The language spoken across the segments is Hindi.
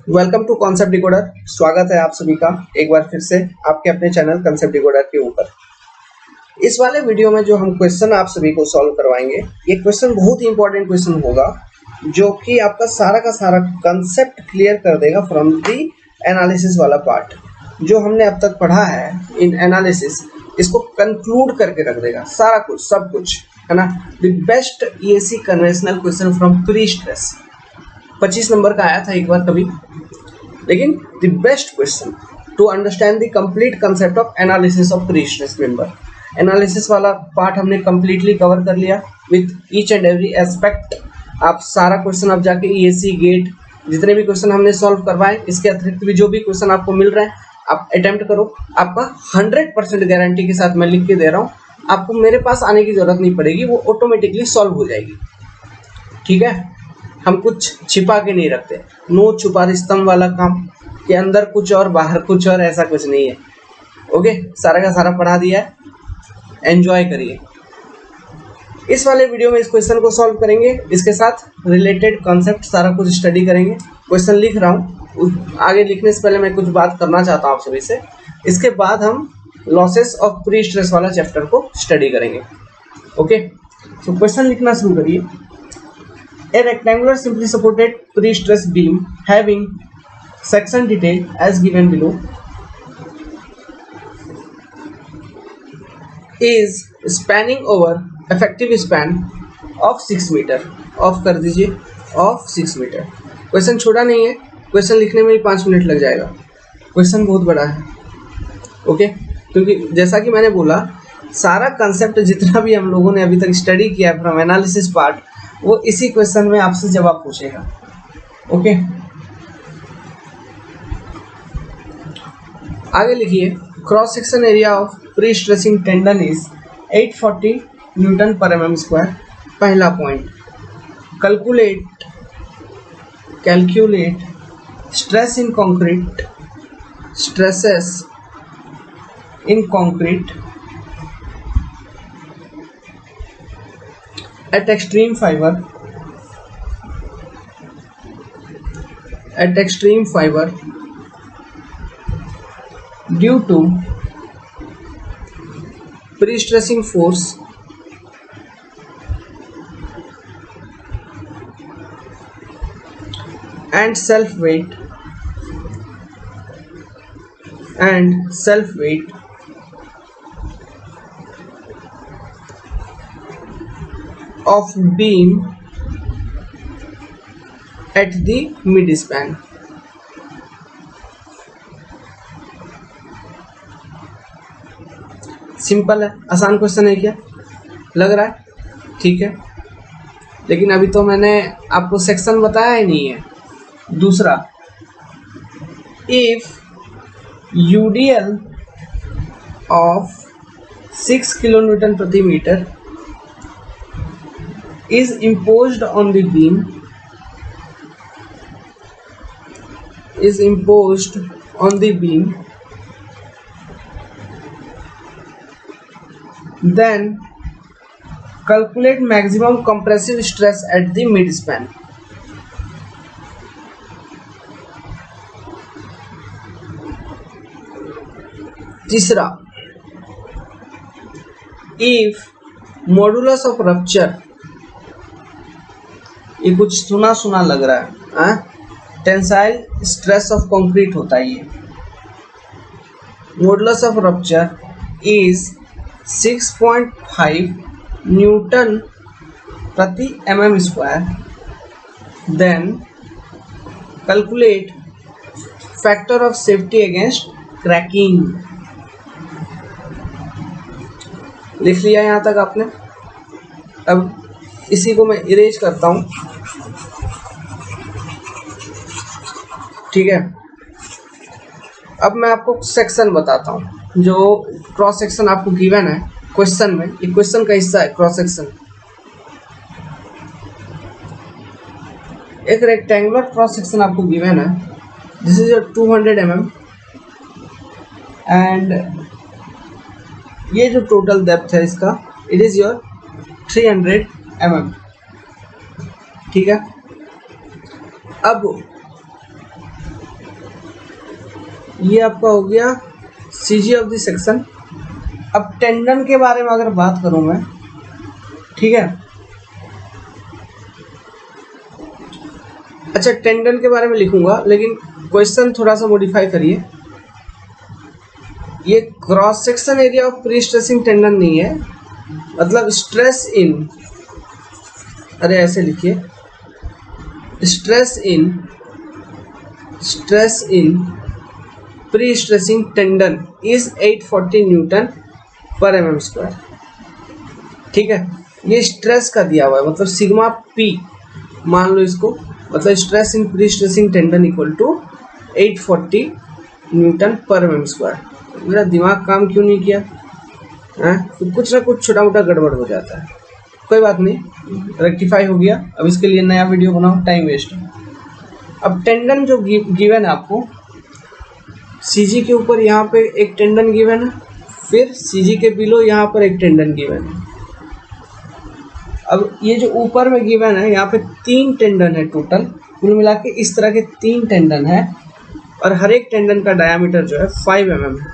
Welcome to concept decoder. स्वागत है आप सभी का एक बार फिर से आपके अपने चैनल कॉन्सेप्ट डिकोडर के ऊपर। इस वाले वीडियो में जो हम क्वेश्चन आप सभी को सॉल्व करवाएंगे, ये क्वेश्चन बहुत ही इंपॉर्टेंट क्वेश्चन होगा जो कि आपका सारा का सारा कॉन्सेप्ट क्लियर कर देगा फ्रॉम दी एनालिसिस वाला पार्ट। जो हमने अब तक पढ़ा है इन एनालिसिस, इसको कंक्लूड करके रख देगा सारा कुछ, सब कुछ, है ना। The best ESE conventional question from prestress 25 number का आया था एक बार कभी, लेकिन the best question to understand the complete concept of analysis of prestress member. Analysis वाला पार्ट हमने कंप्लीटली कवर कर लिया with each and every aspect. आप सारा क्वेश्चन अब जाके ईएसी गेट जितने भी क्वेश्चन हमने सॉल्व करवाए, इसके अतिरिक्त भी जो भी क्वेश्चन आपको मिल रहा है आप अटेम्प्ट करो। आपका 100% गारंटी के साथ मैं लिख के दे रहा हूँ, आपको मेरे पास आने की जरूरत नहीं पड़ेगी, वो ऑटोमेटिकली सॉल्व हो जाएगी। ठीक है, हम कुछ छिपा के नहीं रखते, नो छुपा रिस्तम वाला काम के अंदर कुछ और बाहर कुछ और, ऐसा कुछ नहीं है। ओके, सारा का सारा पढ़ा दिया है, एंजॉय करिए। इस वाले वीडियो में इस क्वेश्चन को सॉल्व करेंगे, इसके साथ रिलेटेड कॉन्सेप्ट सारा कुछ स्टडी करेंगे। क्वेश्चन लिख रहा हूँ, आगे लिखने से पहले मैं कुछ बात करना चाहता हूँ आप सभी से। इसके बाद हम लॉसेस ऑफ प्री स्ट्रेस वाला चैप्टर को स्टडी करेंगे। ओके, तो क्वेश्चन लिखना शुरू करिए। A rectangular simply supported pre-stress beam having section detail as given below is spanning over effective span of 6 मीटर। ऑफ कर दीजिए, ऑफ 6 मीटर। क्वेश्चन छोटा नहीं है, क्वेश्चन लिखने में ही 5 मिनट लग जाएगा। क्वेश्चन बहुत बड़ा है। ओके, क्योंकि जैसा कि मैंने बोला, सारा कंसेप्ट जितना भी हम लोगों ने अभी तक स्टडी किया फ्रॉम एनालिसिस पार्ट, वो इसी क्वेश्चन में आपसे जवाब पूछेगा। ओके, आगे लिखिए। Cross section area of pre stressing tendon is 840 newton per mm square. पहला point, calculate stress in concrete, stresses in concrete at extreme fiber due to pre-stressing force and self weight of beam at the mid span। Simple है, आसान क्वेश्चन है क्या लग रहा है? ठीक है, लेकिन अभी तो मैंने आपको सेक्शन बताया ही नहीं है। दूसरा, इफ यूडीएल ऑफ 6 किलोन्यूटन प्रति metre is imposed on the beam, then calculate maximum compressive stress at the mid span। तीसरा, if modulus of rupture, ये कुछ सुना सुना लग रहा है, टेंसाइल स्ट्रेस ऑफ कंक्रीट होता है ये। Modulus of rupture is 6.5 newton प्रति mm square. Then calculate factor of safety against cracking. लिख लिया यहाँ तक आपने? अब इसी को मैं इरेज करता हूँ। ठीक है, अब मैं आपको सेक्शन बताता हूँ। जो क्रॉस सेक्शन आपको गिवन है क्वेश्चन में, ये क्वेश्चन का हिस्सा है क्रॉस सेक्शन। एक रेक्टेंगुलर क्रॉस सेक्शन आपको गिवन है, this is your 200 mm and ये जो टोटल डेप्थ है इसका, इट इज योर 300 mm। ठीक है, अब ये आपका हो गया सीजी ऑफ द सेक्शन। अब टेंडन के बारे में अगर बात करूं मैं, ठीक है, अच्छा टेंडन के बारे में लिखूंगा, लेकिन क्वेश्चन थोड़ा सा मॉडिफाई करिए। ये cross section area of pre stressing tendon नहीं है, मतलब स्ट्रेस इन, अरे ऐसे लिखिए, stress in prestressing tendon is 840 newton per mm square. ठीक है, ये स्ट्रेस का दिया हुआ है, मतलब सिग्मा पी मान लो इसको, मतलब stress in prestressing tendon equal to 840 newton per mm square. मेरा दिमाग काम क्यों नहीं किया है? तो कुछ ना कुछ छोटा मोटा गड़बड़ हो जाता है, कोई बात नहीं, रेक्टिफाई हो गया। अब इसके लिए नया वीडियो बनाओ, टाइम वेस्ट। अब टेंडन जो गिवन है आपको, सीजी के ऊपर यहाँ पे एक टेंडन गिवन है, फिर सीजी के बिलो यहाँ पर एक टेंडन गिवन है। अब ये जो ऊपर में गिवन है, यहाँ पे 3 टेंडन है टोटल, कुल मिला के इस तरह के 3 टेंडन है, और हर एक टेंडन का डायामीटर जो है 5 mm है,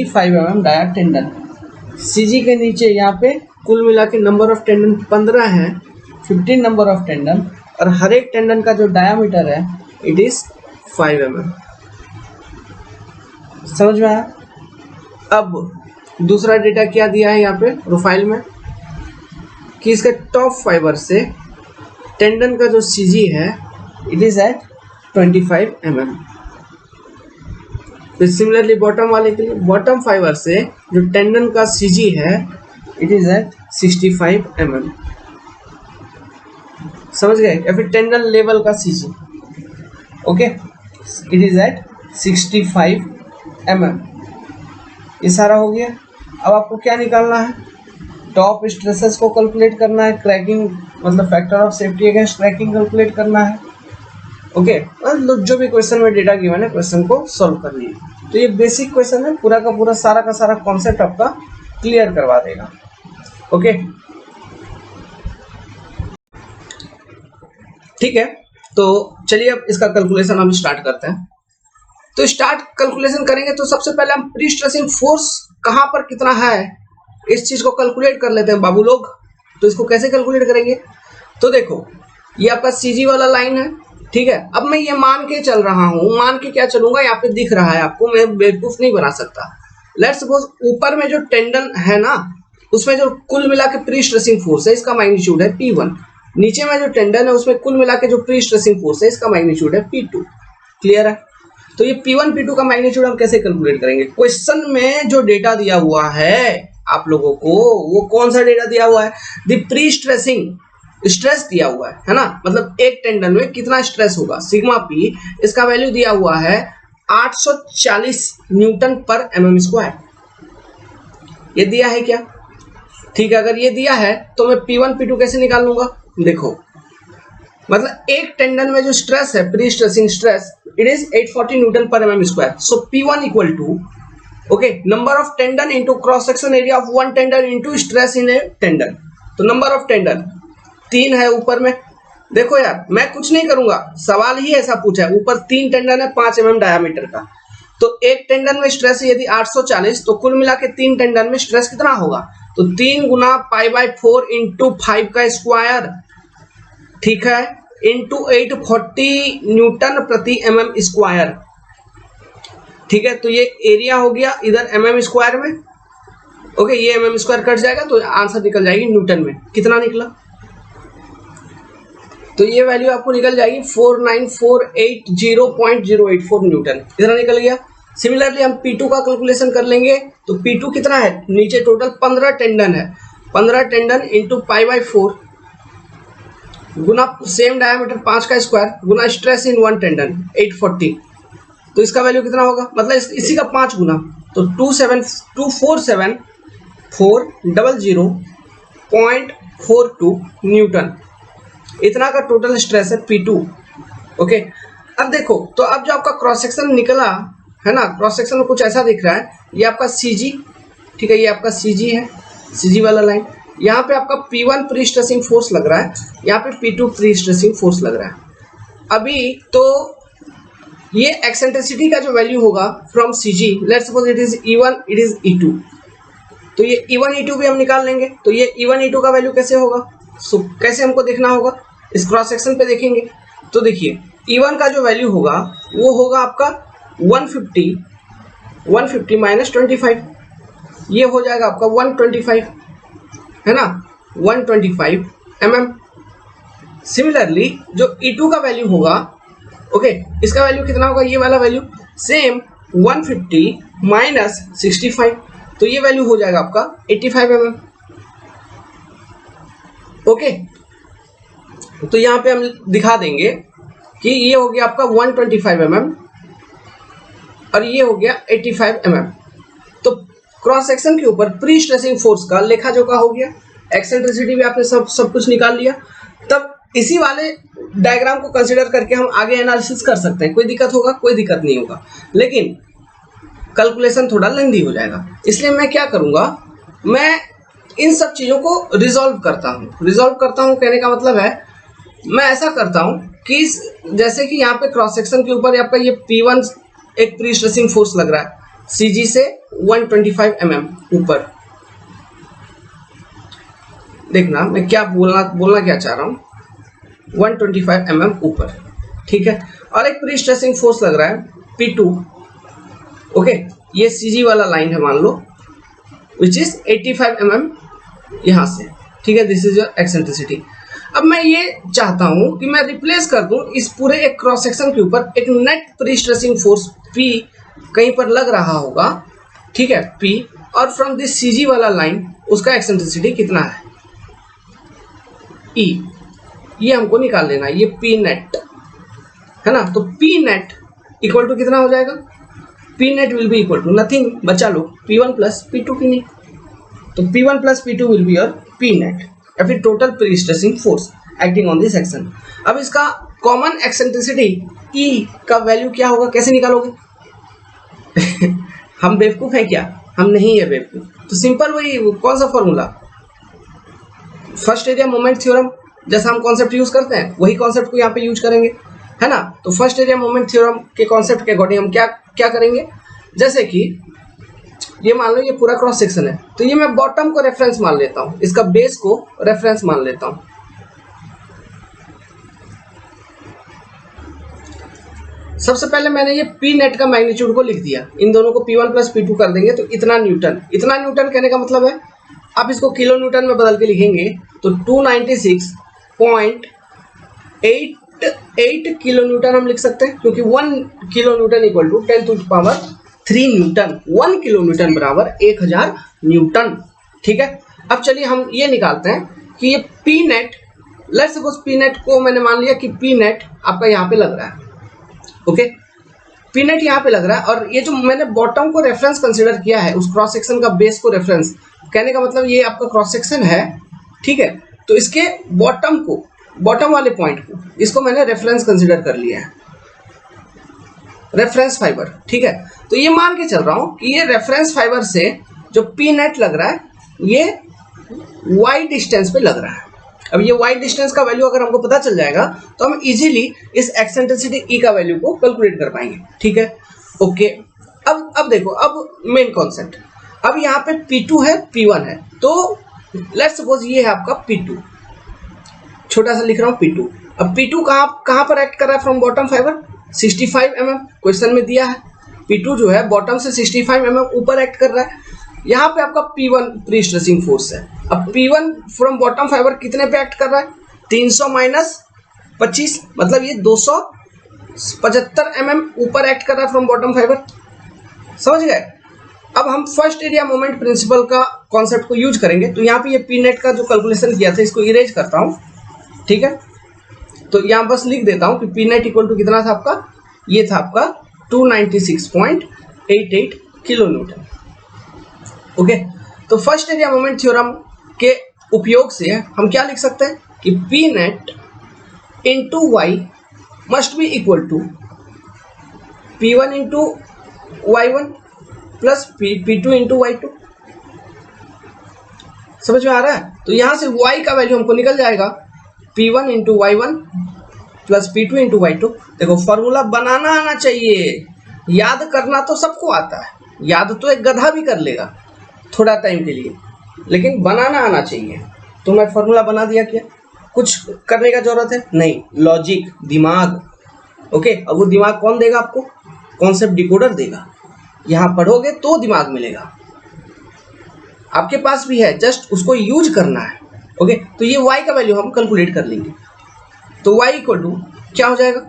5 mm डाया टेंडन। सीजी के नीचे यहाँ पे कुल मिला के नंबर ऑफ टेंडन 15 है, 15 नंबर ऑफ टेंडन, और हर एक टेंडन का जो डायामीटर है इट इज 5 mm। समझ में आया? अब दूसरा डेटा क्या दिया है यहाँ पे प्रोफाइल में, कि इसके टॉप फाइबर से टेंडन का जो सीजी है इट इज एट 25 mm। फिर सिमिलरली बॉटम वाले के लिए, बॉटम फाइबर से जो टेंडन का सीजी है इट इज एट 65 mm। समझ गए? या फिर टेंडन लेवल का CG, okay, it is at 65 mm। ये सारा हो गया। अब आपको क्या निकालना है? टॉप स्ट्रेसेस को कैलकुलेट करना है, क्रैकिंग मतलब factor of safety against cracking calculate करना है, ओके। मतलब जो भी क्वेश्चन में डेटा गिवन है, क्वेश्चन को सॉल्व कर लीजिए। तो ये बेसिक क्वेश्चन है, पूरा का पूरा सारा का सारा कॉन्सेप्ट आपका क्लियर करवा देगा, ओके। ठीक है, तो चलिए अब इसका कैलकुलेशन हम स्टार्ट करते हैं। तो स्टार्ट कैलकुलेशन करेंगे तो सबसे पहले हम प्री स्ट्रेसिंग फोर्स कहां पर कितना है इस चीज को कैलकुलेट कर लेते हैं बाबू लोग। तो इसको कैसे कैलकुलेट करेंगे? तो देखो, ये आपका सीजी वाला लाइन है, ठीक है। अब मैं ये मान के चल रहा हूं, मान के क्या चलूंगा, यहाँ पे दिख रहा है आपको, मैं बेवकूफ नहीं बना सकता। लेट्स सपोज ऊपर में जो टेंडन है ना, उसमें जो कुल मिला के प्री स्ट्रेसिंग फोर्स है इसका मैग्नीट्यूड है P1। नीचे में जो टेंडन है उसमें कुल मिला के जो प्री स्ट्रेसिंग फोर्स है इसका मैग्नीट्यूड है P2। क्लियर है? तो ये P1 P2 का मैग्नीट्यूड हम कैसे कैलकुलेट करेंगे? क्वेश्चन में जो डेटा दिया हुआ है आप लोगों को, वो कौन सा डेटा दिया हुआ है? द प्री स्ट्रेसिंग स्ट्रेस दिया हुआ है ना, मतलब एक टेंडन में कितना स्ट्रेस होगा, सिग्मा पी, इसका वैल्यू दिया हुआ है 840 न्यूटन पर mm स्क्वायर। ये दिया है क्या? ठीक है, अगर ये दिया है तो मैं P1 P2 कैसे निकाल लूंगा? देखो, मतलब एक टेंडन में जो स्ट्रेस है, prestressing stress, it is 840 newton per mm square. So P1 equal to, okay, number of tendon into cross section area of one tendon into stress in a tendon. तो नंबर ऑफ टेंडन 3 है ऊपर में। देखो यार, मैं कुछ नहीं करूंगा, सवाल ही ऐसा पूछा है, ऊपर 3 टेंडन है 5 mm डायामीटर का। तो एक टेंडन में स्ट्रेस यदि 840, तो कुल मिला के 3 टेंडन में स्ट्रेस कितना होगा? तो 3 गुना π/4 इंटू 5 का स्क्वायर, ठीक है, इंटू 840 न्यूटन प्रति mm स्क्वायर। ठीक है, तो ये एरिया हो गया इधर mm स्क्वायर में, ओके, ये mm स्क्वायर कट जाएगा तो आंसर निकल जाएगी न्यूटन में। कितना निकला? तो ये वैल्यू आपको निकल जाएगी 49480.084 न्यूटन, इतना निकल गया। सिमिलरली हम P2 का कैलकुलेशन कर लेंगे। तो P2 कितना है? नीचे टोटल 15 टेंडन है, 15 टेंडन इंटू π/4 गुना सेम डायमीटर 5 का square Guna stress in one tendon 840। तो इसका वैल्यू कितना होगा? मतलब इसी का 5 गुना, तो 247,400.42 न्यूटन, इतना का टोटल स्ट्रेस है P2, ओके। अब देखो, तो अब जो आपका क्रॉस सेक्शन निकला है ना, क्रॉस सेक्शन में कुछ ऐसा दिख रहा है, ये आपका CG, ठीक है, ये आपका CG है, CG वाला लाइन। यहाँ पे आपका P1 प्री स्ट्रेसिंग फोर्स लग रहा है, यहाँ पे P2 प्री स्ट्रेसिंग फोर्स लग रहा है। अभी तो ये एक्सेंट्रिसिटी का जो वैल्यू होगा from CG, let's suppose it is E1, it is E2, तो ये E1 E2 भी हम निकाल लेंगे। तो ये E1 E2 का वैल्यू कैसे होगा, सो कैसे हमको देखना होगा, इस क्रॉस सेक्शन पे देखेंगे। तो देखिए E1 का जो वैल्यू होगा वो होगा आपका 150 माइनस 25, ये हो जाएगा आपका 125, है ना, 125 mm। सिमिलरली जो E2 का वैल्यू होगा, ओके, इसका वैल्यू कितना होगा, ये वाला वैल्यू सेम 150 माइनस 65, तो ये वैल्यू हो जाएगा आपका 85 mm। ओके, तो यहाँ पे हम दिखा देंगे कि ये हो गया आपका 125 mm और ये हो गया 85 mm। तो क्रॉस सेक्शन के ऊपर प्री स्ट्रेसिंग फोर्स का लेखा जोखा हो गया, एक्सेंट्रिसिटी भी आपने सब कुछ निकाल लिया। तब इसी वाले डायग्राम को कंसीडर करके हम आगे एनालिसिस कर सकते हैं, कोई दिक्कत होगा, कोई दिक्कत नहीं होगा, लेकिन कैलकुलेशन थोड़ा लेंदी हो जाएगा। इसलिए मैं क्या करूंगा, मैं इन सब चीज़ों को रिजॉल्व करता हूँ कहने का मतलब है मैं ऐसा करता हूँ कि जैसे कि यहाँ पे क्रॉस सेक्शन के ऊपर आपका ये P1 एक प्री स्ट्रेसिंग फोर्स लग रहा है CG से 125 mm ऊपर। देखना मैं क्या बोलना क्या चाह रहा हूँ, 125 mm ऊपर, ठीक है, और एक प्री स्ट्रेसिंग फोर्स लग रहा है P2, ओके, ये CG वाला लाइन है मान लो, विच इज 85 mm यहाँ से, ठीक है, दिस इज योर एक्सेंट्रिसिटी। अब मैं ये चाहता हूं कि मैं रिप्लेस कर दूं इस पूरे एक क्रॉस सेक्शन के ऊपर एक net pre stressing force P कहीं पर लग रहा होगा, ठीक है, P, और फ्रॉम दिस CG वाला लाइन उसका एक्सेंट्रिसिटी कितना है, E, ये हमको निकाल लेना है, ये P नेट है ना। तो P नेट इक्वल टू कितना हो जाएगा, P net will be equal to nothing, बचा लो P1 plus P2 P net, तो P1 plus P2 will be your P net या फिर total pre stressing force acting on this section. अब इसका कॉमन एक्सेंट्रिसिटी E का वैल्यू क्या होगा, कैसे निकालोगे हम बेवकूफ हैं क्या, हम नहीं है बेवकूफ। तो सिंपल वही कौन सा formula, first area moment theorem, जैसा हम कॉन्सेप्ट यूज करते हैं वही कॉन्सेप्ट को यहाँ पे यूज करेंगे, है ना। तो फर्स्ट एरिया मोमेंट थ्योरम के कॉन्सेप्ट के अकॉर्डिंग हम क्या करेंगे, जैसे कि ये मान लो ये पूरा क्रॉस सेक्शन है, तो ये मैं बॉटम को रेफरेंस मान लेता हूँ, इसका बेस को रेफरेंस मान लेता हूँ। सबसे पहले मैंने ये P नेट का मैग्नीट्यूड को लिख दिया, इन दोनों को P1 प्लस P2 कर देंगे तो इतना न्यूटन कहने का मतलब है, आप इसको किलो न्यूटन में बदल के लिखेंगे तो 296.88 किलो न्यूटन हम लिख सकते हैं, क्योंकि 1 kilo newton equal to 10 to the power 3 newton, 1 kilo newton बराबर 1000 न्यूटन, ठीक है। अब चलिए हम ये निकालते हैं कि ये P net, let's suppose P net को मैंने मान लिया कि P नेट आपका यहाँ पे लग रहा है, ओके, P नेट यहाँ पे लग रहा है, और ये जो मैंने बॉटम को रेफरेंस कंसीडर किया है उस क्रॉस सेक्शन का बेस को रेफरेंस, कहने का मतलब ये आपका क्रॉस सेक्शन है, ठीक है, तो इसके बॉटम वाले पॉइंट को इसको मैंने रेफरेंस कंसीडर कर लिया है, रेफरेंस फाइबर, ठीक है। तो ये मान के चल रहा हूं कि ये रेफरेंस फाइबर से जो P नेट लग रहा है ये y डिस्टेंस पे लग रहा है। अब ये y डिस्टेंस का वैल्यू अगर हमको पता चल जाएगा तो हम इजीली इस एक्सेंट्रिसिटी E का वैल्यू को कैलकुलेट कर पाएंगे, ठीक है, ओके। अब देखो, अब मेन कॉन्सेप्ट, अब यहाँ पे P2 है P1 है, तो लेट्स सपोज ये है आपका P2, छोटा सा लिख रहा हूँ P2। अब P2 कहाँ पर एक्ट कर रहा है from bottom fibre, 65 mm question में दिया है, P2 जो है बॉटम से 65 mm ऊपर एक्ट कर रहा है। यहाँ पे आपका P1 प्री स्ट्रेसिंग फोर्स है, अब P1 फ्रॉम बॉटम फाइबर कितने पे एक्ट कर रहा है, 300 माइनस 25, मतलब ये 275 mm ऊपर एक्ट कर रहा है फ्रॉम बॉटम फाइबर, समझ गए। अब हम फर्स्ट एरिया मोमेंट प्रिंसिपल का कॉन्सेप्ट को यूज करेंगे, तो यहाँ पे ये P नेट का जो कैलकुलेशन किया था इसको इरेज करता हूँ, ठीक है। तो यहाँ बस लिख देता हूँ कि P नेट इक्वल टू कितना था आपका, ये था आपका 296.88 किलो न्यूटन, ओके। तो फर्स्ट एरिया मोमेंट थ्योरम के उपयोग से हम क्या लिख सकते हैं कि P net into Y must be equal to P1 into Y1 plus P2 into Y2, समझ में आ रहा है। तो यहां से y का वैल्यू हमको निकल जाएगा P1 into Y1 plus P2 into Y2। देखो फॉर्मूला बनाना आना चाहिए, याद करना तो सबको आता है, याद तो एक गधा भी कर लेगा थोड़ा टाइम के लिए, लेकिन बनाना आना चाहिए। तो मैं फॉर्मूला बना दिया, क्या कुछ करने का जरूरत है? नहीं, लॉजिक, दिमाग। ओके, अब वो दिमाग कौन देगा आपको? कॉन्सेप्ट डिकोडर देगा। यहाँ पढ़ोगे तो दिमाग मिलेगा, आपके पास भी है, जस्ट उसको यूज करना है। ओके, तो ये y का वैल्यू हम कैलकुलेट कर लेंगे। तो y इक्वल टू क्या हो जाएगा?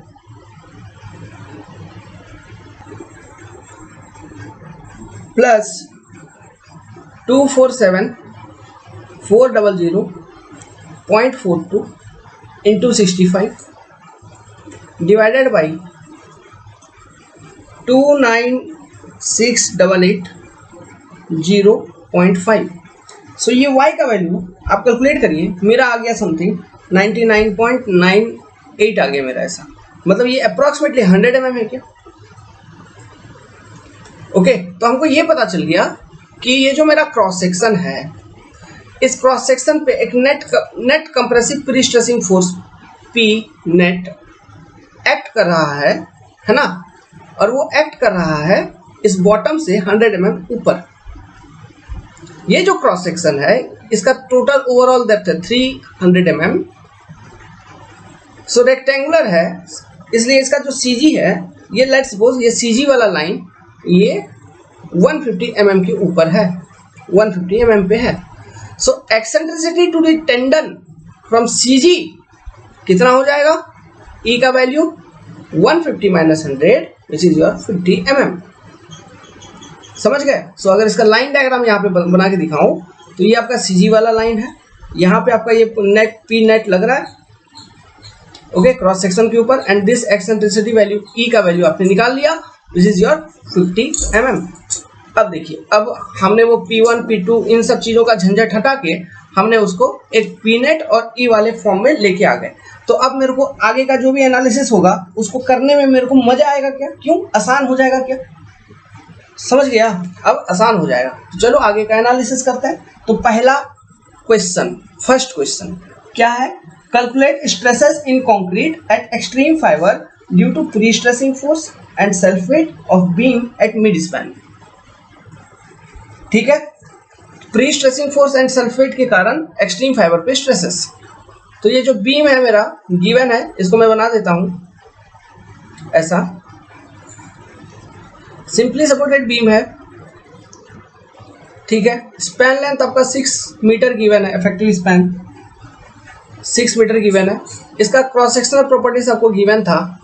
Plus 247,400.42 into 65 divided by 29688.0.5। सो ये y का वैल्यू आप कैलकुलेट करिए, मेरा आ गया समथिंग 99.98 आ गया मेरा। ऐसा मतलब ये अप्रॉक्सीमेटली 100 mm है क्या? ओके, तो हमको ये पता चल गया कि ये जो मेरा क्रॉस सेक्शन है, इस क्रॉस सेक्शन पे एक net compressive pre stressing force P net act कर रहा है ना, और वो एक्ट कर रहा है इस बॉटम से 100 mm ऊपर। ये जो क्रॉस सेक्शन है इसका टोटल ओवरऑल डेप्थ है 300 mm। सो रेक्टेंगुलर है, इसलिए इसका जो CG है, ये लेट सपोज ये CG वाला लाइन ये 150 mm के ऊपर है, 150 mm पे है। So eccentricity to the tendon from CG कितना हो जाएगा? E का value 150 minus 100 which is your 50 mm। समझ गए? सो अगर इसका लाइन डायग्राम यहाँ पे बना के दिखाऊं तो ये आपका CG वाला लाइन है, यहाँ पे आपका ये नेट P नेट लग रहा है, ओके, क्रॉस सेक्शन के ऊपर, and this eccentricity value E का वैल्यू आपने निकाल लिया, दिस इज योर 50 mm। अब देखिए, अब हमने वो P1 P2 इन सब चीजों का झंझट हटा के हमने उसको एक P नेट और E वाले फॉर्म में लेके आ गए। तो अब मेरे को आगे का जो भी एनालिसिस होगा उसको करने में मेरे को मजा आएगा क्या? क्यों? आसान हो जाएगा क्या? समझ गया? अब आसान हो जाएगा। तो चलो आगे का एनालिसिस करते हैं। तो पहला क्वेश्चन, फर्स्ट क्वेश्चन क्या है? Calculate stresses in concrete at extreme fibre due to pre stressing force and self weight of beam at mid span. ठीक है, pre stressing force and self weight के कारण एक्सट्रीम फाइबर पे स्ट्रेसेस। तो ये जो बीम है मेरा गिवन है, इसको मैं बना देता हूं ऐसा, सिंपली सपोर्टेड बीम है, ठीक है। स्पैन लेंथ आपका 6 मीटर गिवन है, इफेक्टिव स्पैन 6 मीटर गिवन है। इसका क्रॉस सेक्शनल प्रॉपर्टीज आपको गिवन था,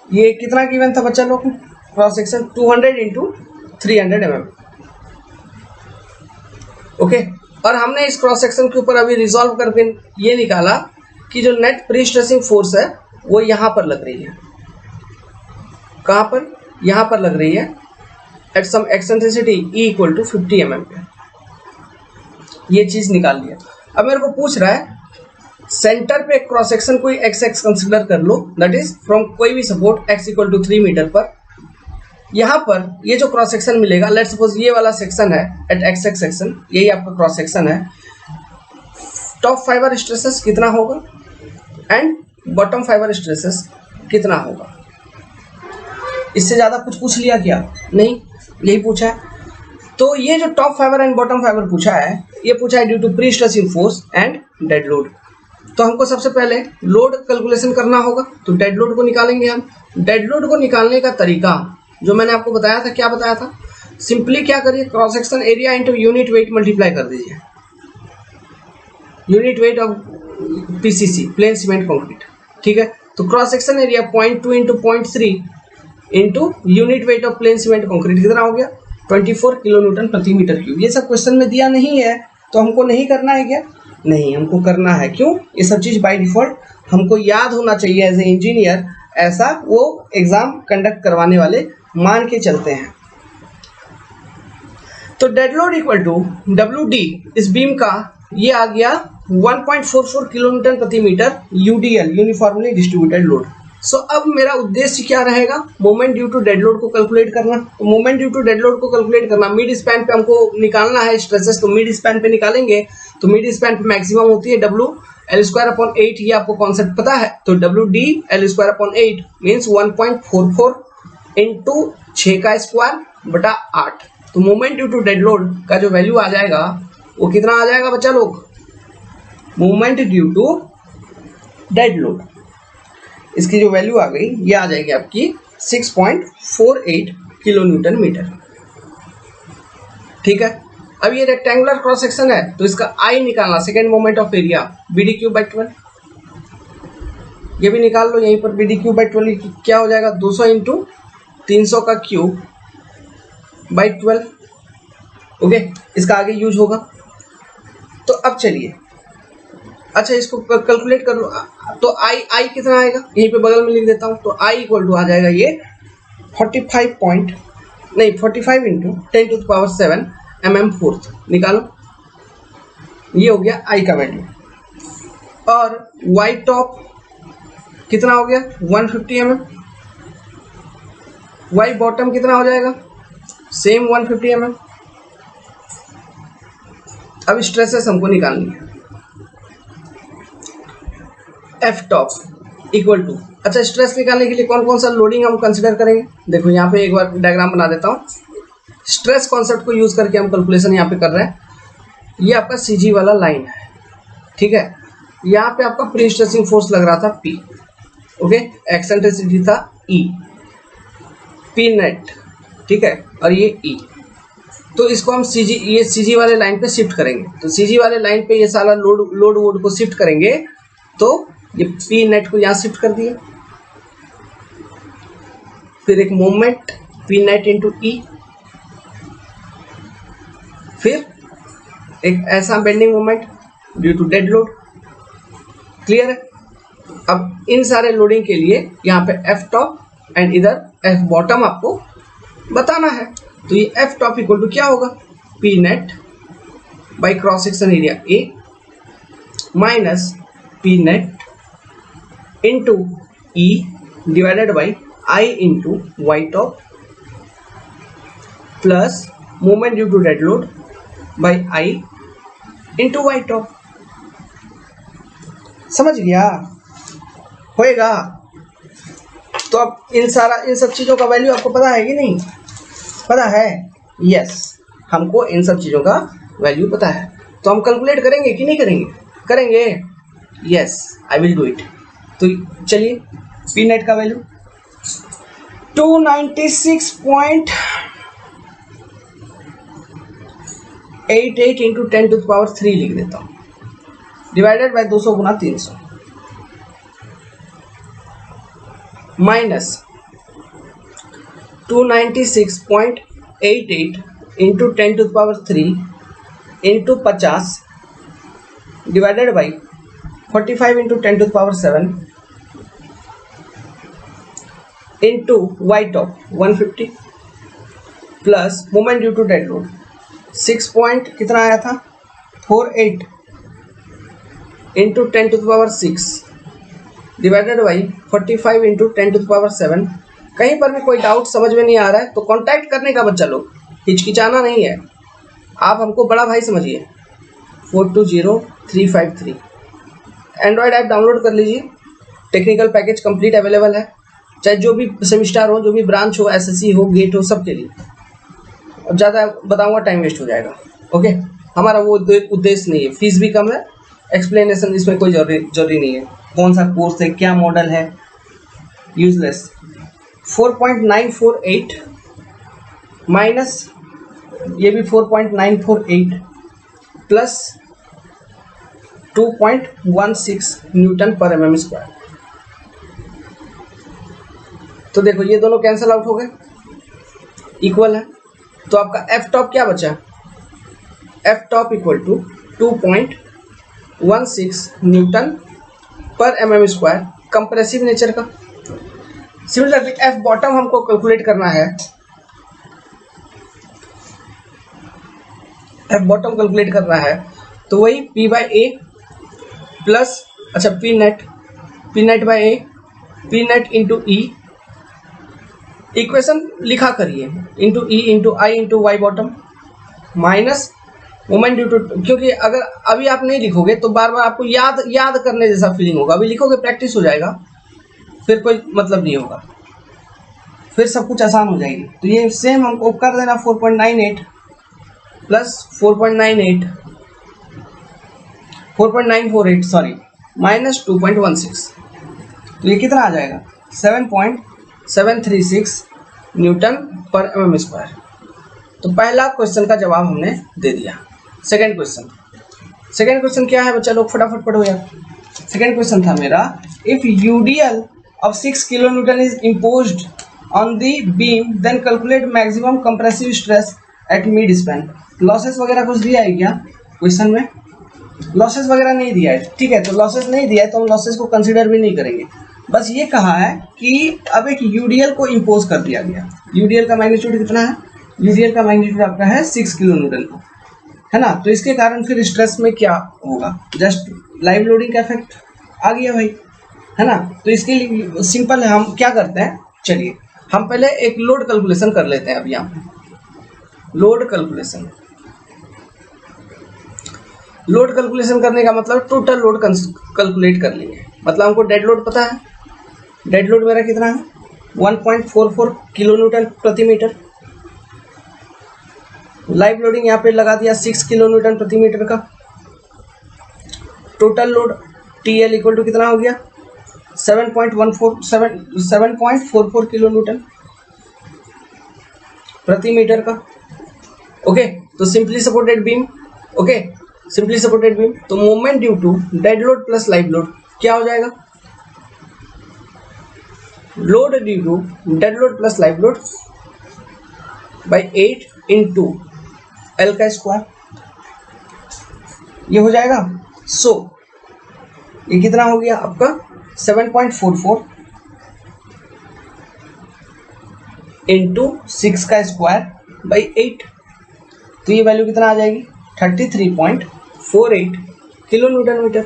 ये कितना गिवन था बच्चा लोग? Cross section 200 into 300 mm। Okay, और हमने इस क्रॉस सेक्शन के ऊपर अभी रिजॉल्व करके ये निकाला कि जो नेट प्री स्ट्रेसिंग फोर्स है वो यहाँ पर लग रही है। कहाँ पर? यहाँ पर लग रही है at some eccentricity E equal to 50 mm पे। ये चीज निकाल लिया। अब मेरे को पूछ रहा है सेंटर पे क्रॉस सेक्शन कोई x कंसिडर कर लो, दैट इज फ्रॉम कोई भी support x equal to 3 metre पर। यहाँ पर ये जो क्रॉस सेक्शन मिलेगा, लेट्स सपोज ये वाला सेक्शन है एट x सेक्शन, यही आपका क्रॉस सेक्शन है। टॉप फाइबर स्ट्रेसेस कितना होगा एंड बॉटम फाइबर स्ट्रेसेस कितना होगा? इससे ज्यादा कुछ पूछ लिया क्या? नहीं, यही पूछा है। तो ये जो top fibre and bottom fibre पूछा है, ये पूछा है due to pre stressing force and dead load. तो हमको सबसे पहले लोड कैलकुलेशन करना होगा, तो डेड लोड को निकालेंगे हम। डेड लोड को निकालने का तरीका जो मैंने आपको बताया था, क्या बताया था? सिंपली क्या करिए, cross section area into unit weight multiply कर दीजिए, unit weight of PCC plane cement concrete, ठीक है। तो cross section area 0.2 into 0.3 into unit weight of plane cement concrete कितना हो गया? 24 किलो न्यूटन प्रति मीटर क्यूब। ये सब क्वेश्चन में दिया नहीं है तो हमको नहीं करना है क्या? नहीं, हमको करना है। क्यों? ये सब चीज बाय डिफॉल्ट हमको याद होना चाहिए एज ए इंजीनियर, ऐसा वो एग्जाम कंडक्ट करवाने वाले मान के चलते हैं। तो dead load equal to WD, इस बीम का ये आ गया 1.44 किलो न्यूटन प्रति metre UDL, uniformly distributed load. So अब मेरा उद्देश्य क्या रहेगा? Moment due to dead load को कैलकुलेट करना। तो moment due to dead load को कैलकुलेट करना, मिड स्पैन पे हमको निकालना है स्ट्रेसेस, तो मिड स्पैन पे निकालेंगे। तो मिड स्पैन पे मैक्सिमम होती है W एल स्क्वायर अपॉन 8 ये आपको कॉन्सेप्ट पता है, तो W D L square upon 8 means 1.44 into 6 का स्क्वायर बटा 8। तो moment due to dead load का जो वैल्यू आ जाएगा वो कितना आ जाएगा बच्चा लोग, moment due to dead load, इसकी जो वैल्यू आ गई ये आ जाएगी आपकी 6.48 किलो न्यूटन मीटर। ठीक है, अब ये रेक्टेंगुलर क्रॉस सेक्शन है तो इसका आई निकालना, second moment of area B D cube by 12, ये भी निकाल लो यहीं पर, बी डी क्यू बाई 12 क्या हो जाएगा 200 इंटू 300 का क्यूब बाई 12। ओके, इसका आगे यूज होगा। तो अब चलिए, अच्छा इसको कैलकुलेट कर लो, तो आई कितना आएगा यहीं पे बगल में लिख देता हूँ, तो आई इक्वल टू आ जाएगा ये 45 into 10 to the power 7 mm4 निकालो, ये हो गया आई का वैल्यू। और वाई टॉप कितना हो गया 150 mm, वाई बॉटम कितना हो जाएगा सेम 150 mm। अब स्ट्रेसेस हमको निकालनी है, एफ टॉप इक्वल टू, अच्छा स्ट्रेस निकालने के लिए कौन कौन सा लोडिंग हम कंसिडर करेंगे, देखो यहाँ पे एक बार डायग्राम बना देता हूँ। स्ट्रेस कॉन्सेप्ट को यूज करके हम कैलकुलेशन यहाँ पे कर रहे हैं। ये आपका सीजी वाला लाइन है, ठीक है, यहाँ पे आपका प्री स्ट्रेसिंग फोर्स लग रहा था पी, ओके, एक्सेंट्रिसिटी था ई, पी नेट, ठीक है, और ये ई। तो इसको हम सीजी, ये सीजी वाले लाइन पे शिफ्ट करेंगे, तो सीजी वाले लाइन पे ये सारा लोड वोड को शिफ्ट करेंगे, तो ये पी नेट को यहाँ शिफ्ट कर दिया, फिर एक moment P net into E, फिर एक ऐसा bending moment due to dead load. Clear है? अब इन सारे लोडिंग के लिए यहाँ पे एफ टॉप एंड इधर एफ बॉटम आपको बताना है, तो ये एफ टॉप इक्वल टू क्या होगा, P net by cross section area A minus P net into E divided by I into Y top plus moment due to dead load by I into Y top. समझ गया? होएगा? तो अब इन सब चीजों का वैल्यू आपको पता है कि नहीं पता है? यस, हमको इन सब चीजों का वैल्यू पता है, तो हम कैलकुलेट करेंगे कि नहीं करेंगे? करेंगे। Yes, I will do it. तो चलिए, पी नेट का value 296.88 into 10 to the power 3 लिख देता हूँ, डिवाइडेड बाय 200 गुना 300 minus 296.88 into 10 to the power 3 into 50 divided by 45 into 10 to the power 7 into Y top 150 plus moment due to dead load 6 point कितना आया था 48 into 10 to the power 6 divided by 45 into 10 to the power 7। कहीं पर भी कोई डाउट समझ में नहीं आ रहा है तो कांटेक्ट करने का बच्चा लोग, हिचकिचाना नहीं है, आप हमको बड़ा भाई समझिए। 420353 एंड्रॉयड ऐप डाउनलोड कर लीजिए, टेक्निकल पैकेज कंप्लीट अवेलेबल है, चाहे जो भी सेमिस्टर हो, जो भी ब्रांच हो, एसएससी हो, गेट हो, सबके लिए। अब ज़्यादा बताऊंगा टाइम वेस्ट हो जाएगा। ओके, हमारा वो उद्देश्य नहीं है, फीस भी कम है, एक्सप्लेनेशन इसमें कोई जरूरी नहीं है, कौन सा कोर्स है, क्या मॉडल है, यूजलेस। 4.948 माइनस ये भी 4.948 plus 2.16 newton per mm square. तो देखो ये दोनों कैंसिल आउट हो गए, इक्वल है, तो आपका एफ टॉप क्या बचा, F top equal to 2.16 newton per mm square, compressive nature का। सिमिलरली एफ बॉटम हमको कैलकुलेट करना है, एफ बॉटम कैलकुलेट करना है, तो वही पी बाई ए प्लस, अच्छा P net by A, P net into E, equation लिखा करिए, into E into I into Y bottom minus moment due to, क्योंकि अगर अभी आप नहीं लिखोगे तो बार बार आपको याद करने जैसा फीलिंग होगा। अभी लिखोगे प्रैक्टिस हो जाएगा, फिर कोई मतलब नहीं होगा, फिर सब कुछ आसान हो जाएगी। तो ये सेम हमको कर देना 4.98 प्लस 4.948 सॉरी माइनस 2.16, तो ये कितना आ जाएगा 7.736 न्यूटन पर mm स्क्वायर। तो पहला क्वेश्चन का जवाब हमने दे दिया। सेकंड क्वेश्चन क्या है बच्चा लोग, फटाफट पढ़ो यार। सेकंड क्वेश्चन था मेरा, if UDL of 6 kilo newton is imposed on the beam then calculate maximum compressive stress at mid span. Losses वगैरह कुछ दिया है क्या क्वेश्चन में? लॉसेस वगैरह नहीं दिया है, ठीक है। तो लॉसेस नहीं दिया है तो हम लॉसेस को कंसीडर भी नहीं करेंगे। बस ये कहा है कि अब एक यूडीएल को इम्पोज कर दिया गया। यूडीएल का मैग्नीट्यूड कितना है? यूडीएल का मैग्नीट्यूड आपका है 6 किलो न्यूटन, है ना। तो इसके कारण फिर स्ट्रेस में क्या होगा, जस्ट लाइव लोडिंग का इफेक्ट आ गया भाई, है ना। तो इसके लिए सिंपल है, हम क्या करते हैं, चलिए हम पहले एक लोड कैलकुलेशन कर लेते हैं। अब यहाँ पे लोड कैलकुलेशन करने का मतलब टोटल लोड कैलकुलेट कर लेंगे। मतलब हमको डेड लोड पता है, डेड लोड मेरा कितना है 1.44 किलो न्यूटन प्रति मीटर। लाइव लोडिंग यहाँ पे लगा दिया 6 किलो न्यूटन प्रति मीटर का। Total load TL equal to कितना हो गया 7.44 किलो न्यूटन प्रति मीटर का। ओके, तो simply supported beam, okay simply supported beam, तो moment due to dead load plus live load क्या हो जाएगा, load due to dead load plus live load by 8 into L का स्क्वायर, ये हो जाएगा। सो ये कितना हो गया आपका 7.44 इंटू 6 का स्क्वायर बाई 8, तो ये वैल्यू कितना आ जाएगी 33.48 किलो न्यूटन मीटर।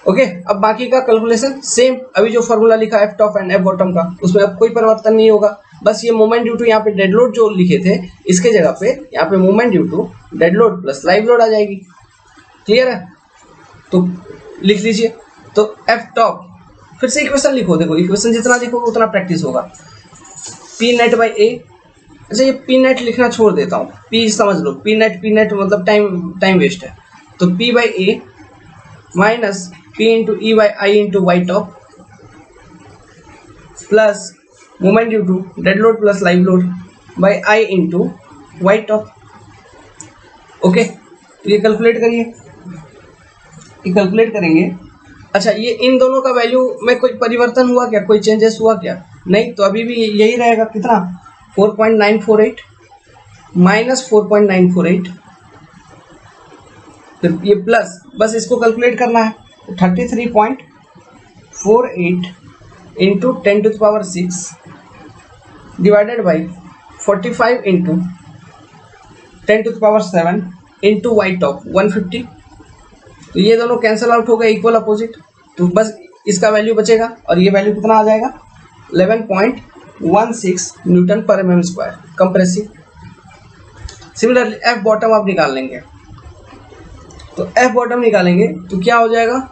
ओके, अब बाकी का कैलकुलेशन सेम, अभी जो फॉर्मूला लिखा है F top and F bottom का, उसमें अब कोई परिवर्तन नहीं होगा। बस ये मोमेंट ड्यू टू यहाँ पे डेड लोड जो लिखे थे इसके जगह पे यहाँ पे moment due to dead load plus live load आ जाएगी। क्लियर है? तो लिख लीजिए। तो एफ टॉप, फिर से इक्वेशन लिखो, देखो इक्वेशन जितना लिखोगे उतना प्रैक्टिस होगा। पी नेट बाई ए, अच्छा ये पी नेट लिखना छोड़ देता हूँ, पी समझ लो, पी नेट मतलब टाइम वेस्ट है। तो P by A minus P into E by I into Y top plus moment due to dead load plus live load by I into Y top. Okay, तो ये कैलकुलेट करिए, ये कैलकुलेट करेंगे। अच्छा, ये इन दोनों का वैल्यू में कोई परिवर्तन हुआ क्या, कोई चेंजेस हुआ क्या? नहीं, तो अभी भी यही रहेगा। कितना 4.948 माइनस 4.948, फिर ये प्लस, बस इसको कैलकुलेट करना है। 33.48 into 10 to the power 6 divided by 45 into 10 to the power 7 into Y top 150। तो ये दोनों कैंसिल आउट हो गए, इक्वल अपोजिट, तो बस इसका वैल्यू बचेगा और ये वैल्यू कितना आ जाएगा 11.16 Newton per mm square compressive. Similarly F bottom आप निकाल लेंगे, तो एफ बॉटम निकालेंगे तो क्या हो जाएगा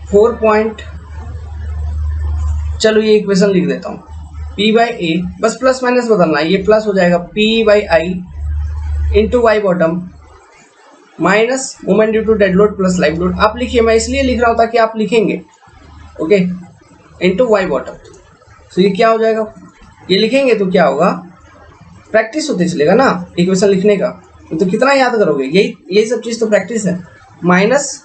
4. चलो ये इक्वेशन लिख देता हूँ, P बाई ए, बस प्लस माइनस बदलना है, ये प्लस हो जाएगा P by I into Y bottom minus moment due to dead load plus live load. आप लिखिए, मैं इसलिए लिख रहा हूँ ताकि आप लिखेंगे, ओके, इंटू वाई बॉटम। तो ये क्या हो जाएगा, ये लिखेंगे तो क्या होगा, प्रैक्टिस होते चलेगा ना इक्वेशन लिखने का, तो कितना याद करोगे, यही सब चीज़ तो प्रैक्टिस है। माइनस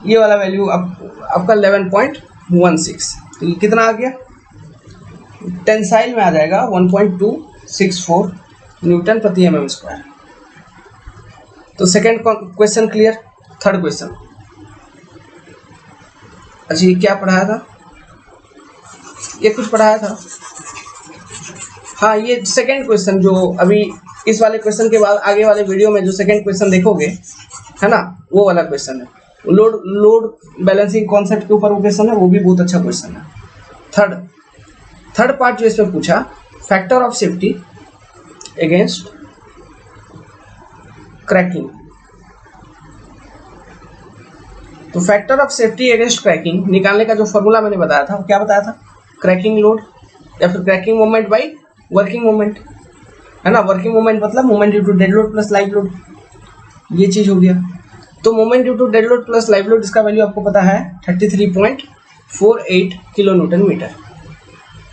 ये वाला वैल्यू आपका 11.16, तो ये कितना आ गया, टेंसाइल में आ जाएगा 1.264 न्यूटन प्रति mm स्क्वायर। तो second question clear. Third question, अच्छा ये क्या पढ़ाया था, ये कुछ पढ़ाया था, हाँ ये सेकेंड क्वेश्चन जो अभी इस वाले क्वेश्चन के बाद आगे वाले वीडियो में जो सेकेंड क्वेश्चन देखोगे, है ना, वो वाला क्वेश्चन है। लोड बैलेंसिंग कॉन्सेप्ट के ऊपर वो क्वेश्चन है, वो भी बहुत अच्छा क्वेश्चन है। थर्ड पार्ट जो इसमें पूछा, factor of safety against cracking. तो factor of safety against cracking निकालने का जो फॉर्मूला मैंने बताया था, क्या बताया था? क्रैकिंग लोड या फिर cracking moment by working moment, है ना। वर्किंग मोमेंट मतलब moment due to dead load plus live load, ये चीज हो गया। तो moment due to dead load plus live load, इसका वैल्यू आपको पता है 33.48 किलो न्यूटन मीटर।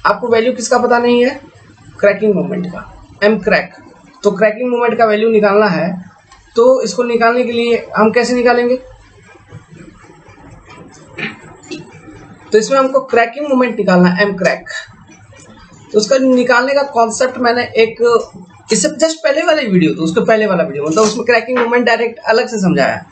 आपको वैल्यू किसका पता नहीं है? क्रैकिंग मोमेंट का, एम क्रैक। तो क्रैकिंग मोमेंट का वैल्यू निकालना है, तो इसको निकालने के लिए हम कैसे निकालेंगे? तो इसमें हमको क्रैकिंग मोमेंट निकालना है, एम क्रैक। तो उसका निकालने का कॉन्सेप्ट मैंने एक इससे जस्ट पहले वाले वीडियो, तो उसके पहले वाला वीडियो मतलब उसमें क्रैकिंग मोमेंट डायरेक्ट अलग से समझाया,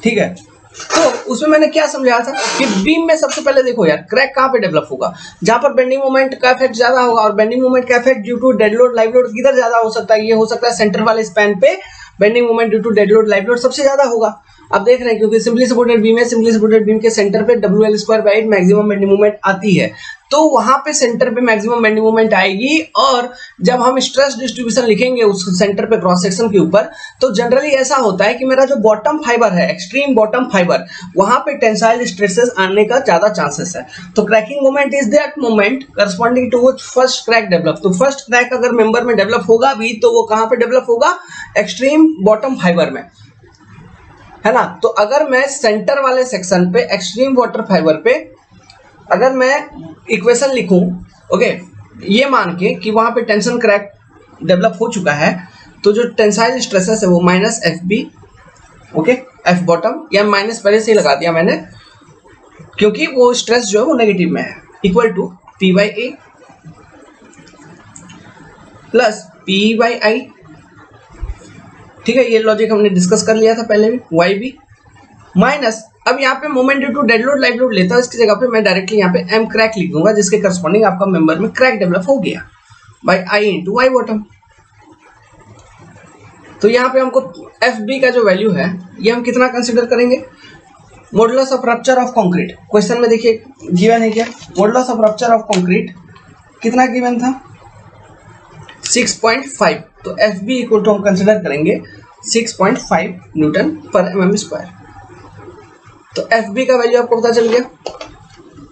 ठीक है। तो उसमें मैंने क्या समझाया था कि बीम में सबसे पहले देखो यार, क्रैक कहाँ पे डेवलप होगा? जहां पर बेंडिंग मोमेंट का इफेक्ट ज्यादा होगा, और बेंडिंग मोमेंट का effect due to dead load live load किधर ज्यादा हो सकता है? ये हो सकता है सेंटर वाले स्पैन पे bending moment due to dead load live load सबसे ज्यादा होगा। आप देख रहे हैं क्योंकि सिंपली सपोर्टेड बीम है, सिंपली सपोर्टेड बीम के सेंटर पे WL² मैक्सिमम बेंडिंग मोमेंट आती है, तो वहां पे सेंटर पे मैक्सिमम बेंडिंग मोमेंट आएगी। और जब हम स्ट्रेस डिस्ट्रीब्यूशन लिखेंगे उस सेंटर पे क्रॉस सेक्शन के ऊपर, तो जनरली ऐसा होता है कि मेरा जो बॉटम फाइबर है, एक्सट्रीम बॉटम फाइबर, वहां पे टेंसाइल स्ट्रेसेस आने का ज्यादा चांसेस है। तो cracking moment is that moment corresponding to which first crack develop. तो फर्स्ट क्रैक अगर मेंबर में डेवलप होगा भी, तो वो कहां पे डेवलप होगा? एक्सट्रीम बॉटम फाइबर में, है ना। तो अगर मैं सेंटर वाले सेक्शन पे एक्सट्रीम वाटर फाइबर पे अगर मैं इक्वेशन लिखूं, ओके, ये मान के कि वहां पे टेंशन क्रैक डेवलप हो चुका है, तो जो टेंसाइल स्ट्रेसेस है वो minus F B, okay, F bottom, या माइनस पहले से ही लगा दिया मैंने क्योंकि वो स्ट्रेस जो है वो नेगेटिव में है, equal to P by A plus P by I, ठीक है। ये लॉजिक हमने डिस्कस कर लिया था पहले भी, वाई बी माइनस, अब यहाँ पे moment due to dead load live load लेता हूं, इसकी जगह पे मैं डायरेक्टली यहाँ पे एम क्रैक लिख दूंगा, जिसके करस्पॉन्डिंग आपका मेंबर में क्रैक डेवलप हो गया by I into Y bottom. तो यहाँ पे हमको एफ बी का जो वैल्यू है ये हम कितना कंसिडर करेंगे? Modulus of rupture of concrete. Question में देखिए गिवन है क्या? Modulus of rupture of concrete कितना गिवन था? 6.5। तो एफ बी इक्वल टू हम कंसिडर करेंगे 6.5 न्यूटन पर mm स्क्वायर। तो एफ बी का वैल्यू आपको पता चल गया,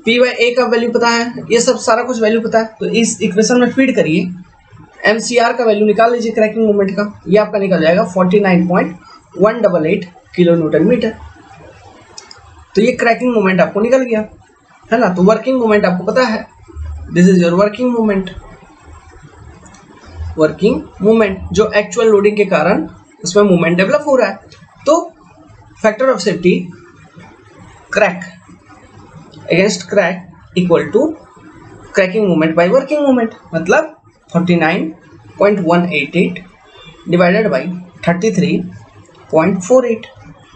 पी बाई ए का वैल्यू पता है, ये सब सारा कुछ वैल्यू पता है। तो इस इक्वेशन में फीड करिए, एमसीआर का वैल्यू निकाल लीजिए क्रैकिंग मोमेंट का, ये आपका निकल जाएगा 49.188 किलो न्यूटन मीटर। तो ये क्रैकिंग मोमेंट आपको निकल गया, है ना। तो वर्किंग मोमेंट आपको पता है, this is your working moment. Working moment जो एक्चुअल लोडिंग के कारण उसमें मोमेंट डेवलप हो रहा है। तो factor of safety crack against crack equal to cracking moment by working moment, मतलब 49.188 divided by 33.48,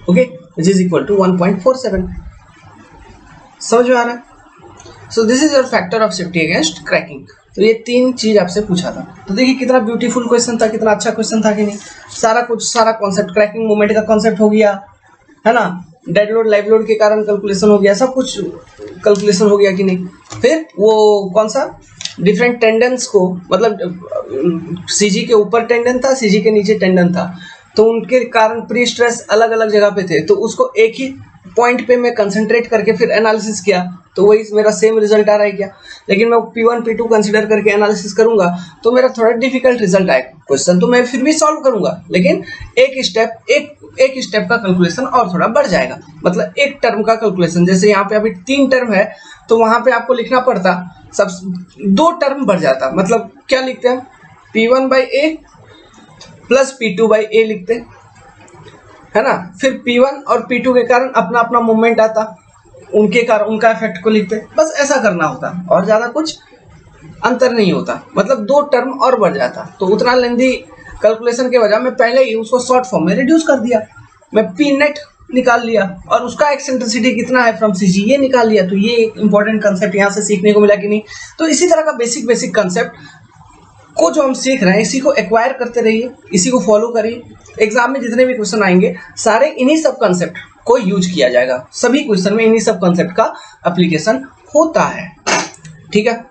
okay, which is equal to 1.47। समझ में आ रहा है? So this is your factor of safety against cracking. तो ये तीन चीज आपसे पूछा था। तो देखिए कितना ब्यूटीफुल क्वेश्चन था, कितना अच्छा क्वेश्चन था कि नहीं। सारा कुछ, सारा कॉन्सेप्ट, क्रैकिंग मोमेंट का कॉन्सेप्ट हो गया, है ना, डेड लोड लाइव लोड के कारण कैलकुलेशन हो गया, सब कुछ कैलकुलेशन हो गया कि नहीं। फिर वो कौन सा डिफरेंट टेंडेंस को, मतलब सीजी के ऊपर टेंडन था, सीजी के नीचे टेंडन था, तो उनके कारण प्री स्ट्रेस अलग अलग जगह पे थे, तो उसको एक ही पॉइंट पे मैं कंसंट्रेट करके फिर एनालिसिस किया, तो वही मेरा सेम रिजल्ट आ रहा है क्या। लेकिन मैं P1 P2 कंसीडर करके एनालिसिस करूंगा तो मेरा थोड़ा डिफिकल्ट रिजल्ट आएगा क्वेश्चन, तो मैं फिर भी सॉल्व करूंगा, लेकिन एक स्टेप का कैलकुलेशन और थोड़ा बढ़ जाएगा, मतलब एक टर्म का कैलकुलेशन। जैसे यहाँ पे अभी 3 टर्म है तो वहां पे आपको लिखना पड़ता सब 2 टर्म बढ़ जाता, मतलब क्या लिखते हैं, P1/A प्लस P2/A लिखते हैं, है ना। फिर P1 और P2 के कारण अपना अपना मूवमेंट आता, उनके कारण उनका इफेक्ट को लिखते, बस ऐसा करना होता और ज्यादा कुछ अंतर नहीं होता, मतलब 2 टर्म और बढ़ जाता। तो उतना लेंदी कैलकुलेशन के वजह मैं पहले ही उसको शॉर्ट फॉर्म में रिड्यूस कर दिया, मैं P नेट निकाल लिया और उसका एक्सेंट्रिसिटी कितना है फ्रॉम सीजी ये निकाल लिया। तो ये एक इंपॉर्टेंट कंसेप्ट यहाँ से सीखने को मिला कि नहीं। तो इसी तरह का बेसिक कंसेप्ट को जो हम सीख रहे हैं इसी को एक्वायर करते रहिए, इसी को फॉलो करिए। एग्जाम में जितने भी क्वेश्चन आएंगे सारे इन्हीं सब कंसेप्ट को यूज किया जाएगा, सभी क्वेश्चन में इन्हीं सब कंसेप्ट का एप्लीकेशन होता है, ठीक है।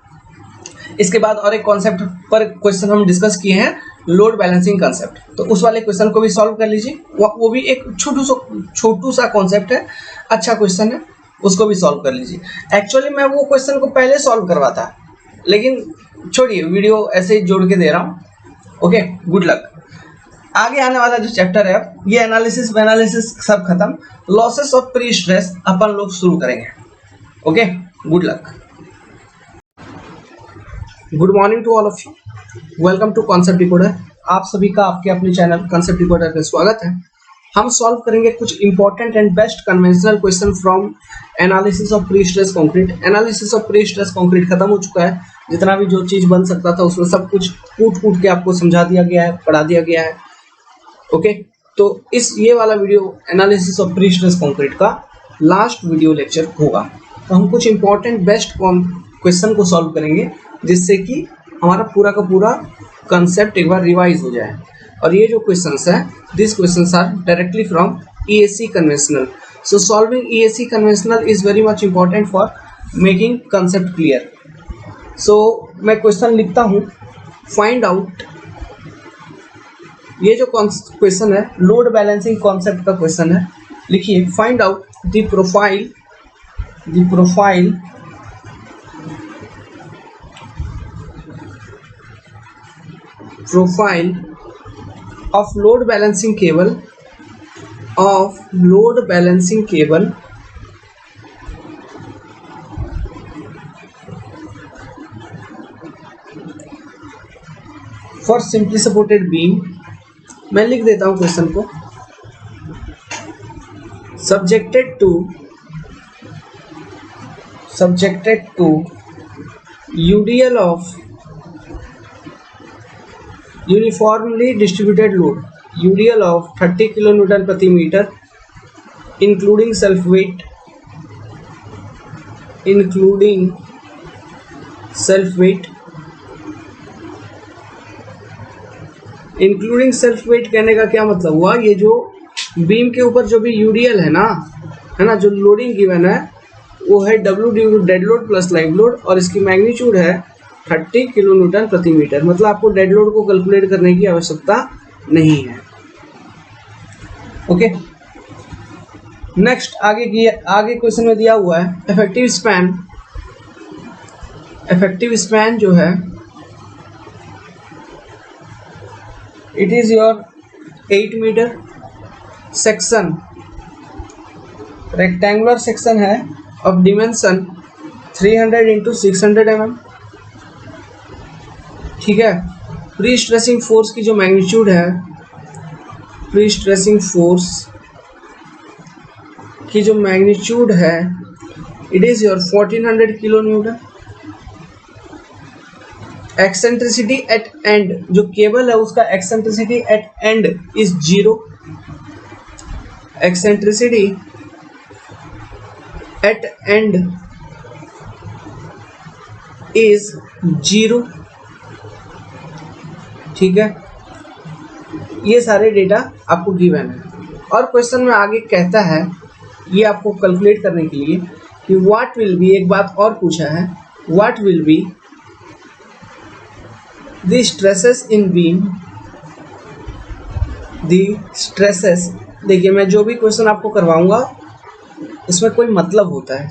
इसके बाद और एक कॉन्सेप्ट पर क्वेश्चन हम डिस्कस किए हैं, लोड बैलेंसिंग कंसेप्ट, तो उस वाले क्वेश्चन को भी सॉल्व कर लीजिए। वो भी एक छोटू सा कॉन्सेप्ट है, अच्छा क्वेश्चन है, उसको भी सॉल्व कर लीजिए। एक्चुअली मैं वो क्वेश्चन को पहले सॉल्व करवाता, लेकिन छोड़िए, वीडियो ऐसे ही जोड़ के दे रहा हूँ। Okay, good luck. आगे आने वाला जो चैप्टर है, ये एनालिसिस सब खत्म, लॉसेस ऑफ प्री स्ट्रेस अपन लोग शुरू करेंगे। Okay, good luck. Good morning to all of you, welcome to concept decoder. आप सभी का आपके अपने चैनल कॉन्सेप्ट डिकोडर में स्वागत है। हम सॉल्व करेंगे कुछ important and best conventional question from analysis of pre stress concrete. Analysis of pre stress concrete खत्म हो चुका है, जितना भी जो चीज बन सकता था उसमें सब कुछ कूट के आपको समझा दिया गया है, पढ़ा दिया गया है। ओके, तो ये वाला video analysis of pre stress concrete का लास्ट वीडियो लेक्चर होगा। तो हम कुछ इंपॉर्टेंट बेस्ट क्वेश्चन को सॉल्व करेंगे, जिससे कि हमारा पूरा का पूरा कंसेप्ट एक बार रिवाइज हो जाए। और ये जो क्वेश्चंस है, this questions are directly from EAC conventional. So solving EAC conventional is very much important for making concept clear. So मैं क्वेश्चन लिखता हूँ, फाइंड आउट, ये जो क्वेश्चन है लोड बैलेंसिंग कॉन्सेप्ट का क्वेश्चन है। लिखिए, find out the profile of load balancing cable for simply supported beam। मैं लिख देता हूं क्वेश्चन को, subjected to UDL of uniformly distributed load, UDL of 30 kilonewton प्रति मीटर, including self weight, कहने का क्या मतलब हुआ, ये जो बीम के ऊपर जो भी UDL है ना, जो लोडिंग गिवन है वो है W dead load plus live load, और इसकी मैग्नीट्यूड है 30 किलो न्यूटन प्रति मीटर। मतलब आपको डेड लोड को कैलकुलेट करने की आवश्यकता नहीं है। ओके, नेक्स्ट आगे क्वेश्चन में दिया हुआ है इफेक्टिव स्पैन जो है, it is your 8 metre. Section rectangular section है ऑफ डिमेंशन 300 इंटू 600 mm। ठीक है, प्री स्ट्रेसिंग फोर्स की जो मैग्नीट्यूड है, it is your 1400 kilo newton. Eccentricity at end, जो केबल है उसका eccentricity at end is 0। Eccentricity at end is 0। ठीक है, ये सारे डेटा आपको गिवन है। और क्वेश्चन में आगे कहता है, ये आपको कैलकुलेट करने के लिए कि व्हाट विल बी, एक बात और पूछा है, what will be the stresses in beam, देखिए मैं जो भी क्वेश्चन आपको करवाऊंगा इसमें कोई मतलब होता है,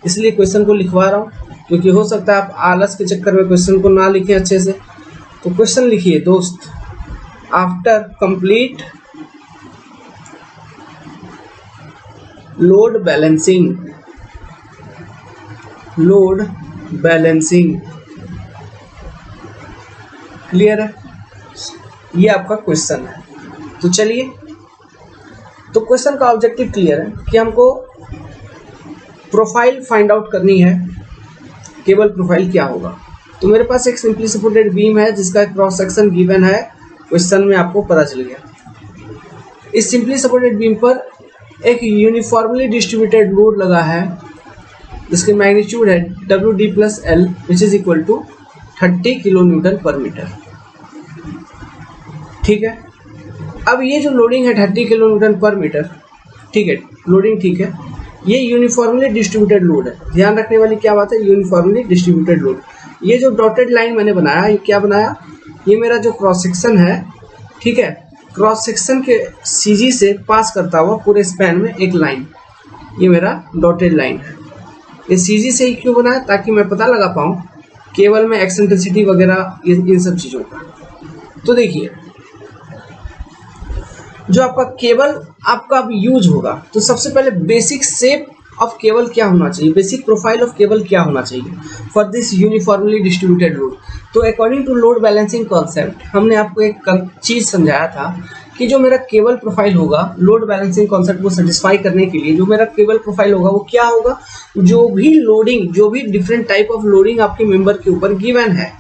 इसलिए क्वेश्चन को लिखवा रहा हूँ, क्योंकि हो सकता है आप आलस के चक्कर में क्वेश्चन को ना लिखें अच्छे से। तो क्वेश्चन लिखिए दोस्त, after complete load balancing, clear है, ये आपका क्वेश्चन है। तो चलिए, तो क्वेश्चन का ऑब्जेक्टिव क्लियर है कि हमको प्रोफाइल फाइंड आउट करनी है, केबल प्रोफाइल क्या होगा। तो मेरे पास एक सिंपली सपोर्टेड बीम है जिसका क्रॉस सेक्शन गिवन है, क्वेश्चन में आपको पता चल गया। इस सिंपली सपोर्टेड बीम पर एक यूनिफॉर्मली डिस्ट्रीब्यूटेड लोड लगा है, जिसकी मैग्नीट्यूड है WD plus L which is equal to 30 kilo newton per metre. ठीक है, अब ये जो लोडिंग है 30 किलो न्यूटन पर मीटर, ठीक है, लोडिंग ठीक है, ये यूनिफॉर्मली डिस्ट्रीब्यूटेड लोड है। ध्यान रखने वाली क्या बात है, यूनिफॉर्मली डिस्ट्रीब्यूटेड लोड। ये जो डॉटेड लाइन मैंने बनाया, ये क्या बनाया, ये मेरा जो क्रॉस सेक्शन है, ठीक है, क्रॉस सेक्शन के सीजी से पास करता हुआ पूरे स्पैन में एक लाइन, ये मेरा डॉटेड लाइन है। ये सीजी से ही क्यों बना है? ताकि मैं पता लगा पाऊँ केबल में एक्सेंट्रिसिटी वगैरह इन सब चीज़ों का। तो देखिए, जो आपका केबल आपका अब यूज होगा, तो सबसे पहले बेसिक शेप ऑफ केबल क्या होना चाहिए, बेसिक प्रोफाइल ऑफ केबल क्या होना चाहिए for this uniformly distributed load. तो according to load balancing concept हमने आपको एक चीज़ समझाया था कि जो मेरा केबल प्रोफाइल होगा लोड बैलेंसिंग कॉन्सेप्ट को सेटिस्फाई करने के लिए, जो मेरा केबल प्रोफाइल होगा वो क्या होगा, जो भी लोडिंग, जो भी डिफरेंट टाइप ऑफ लोडिंग आपके मेंबर के ऊपर गिवन है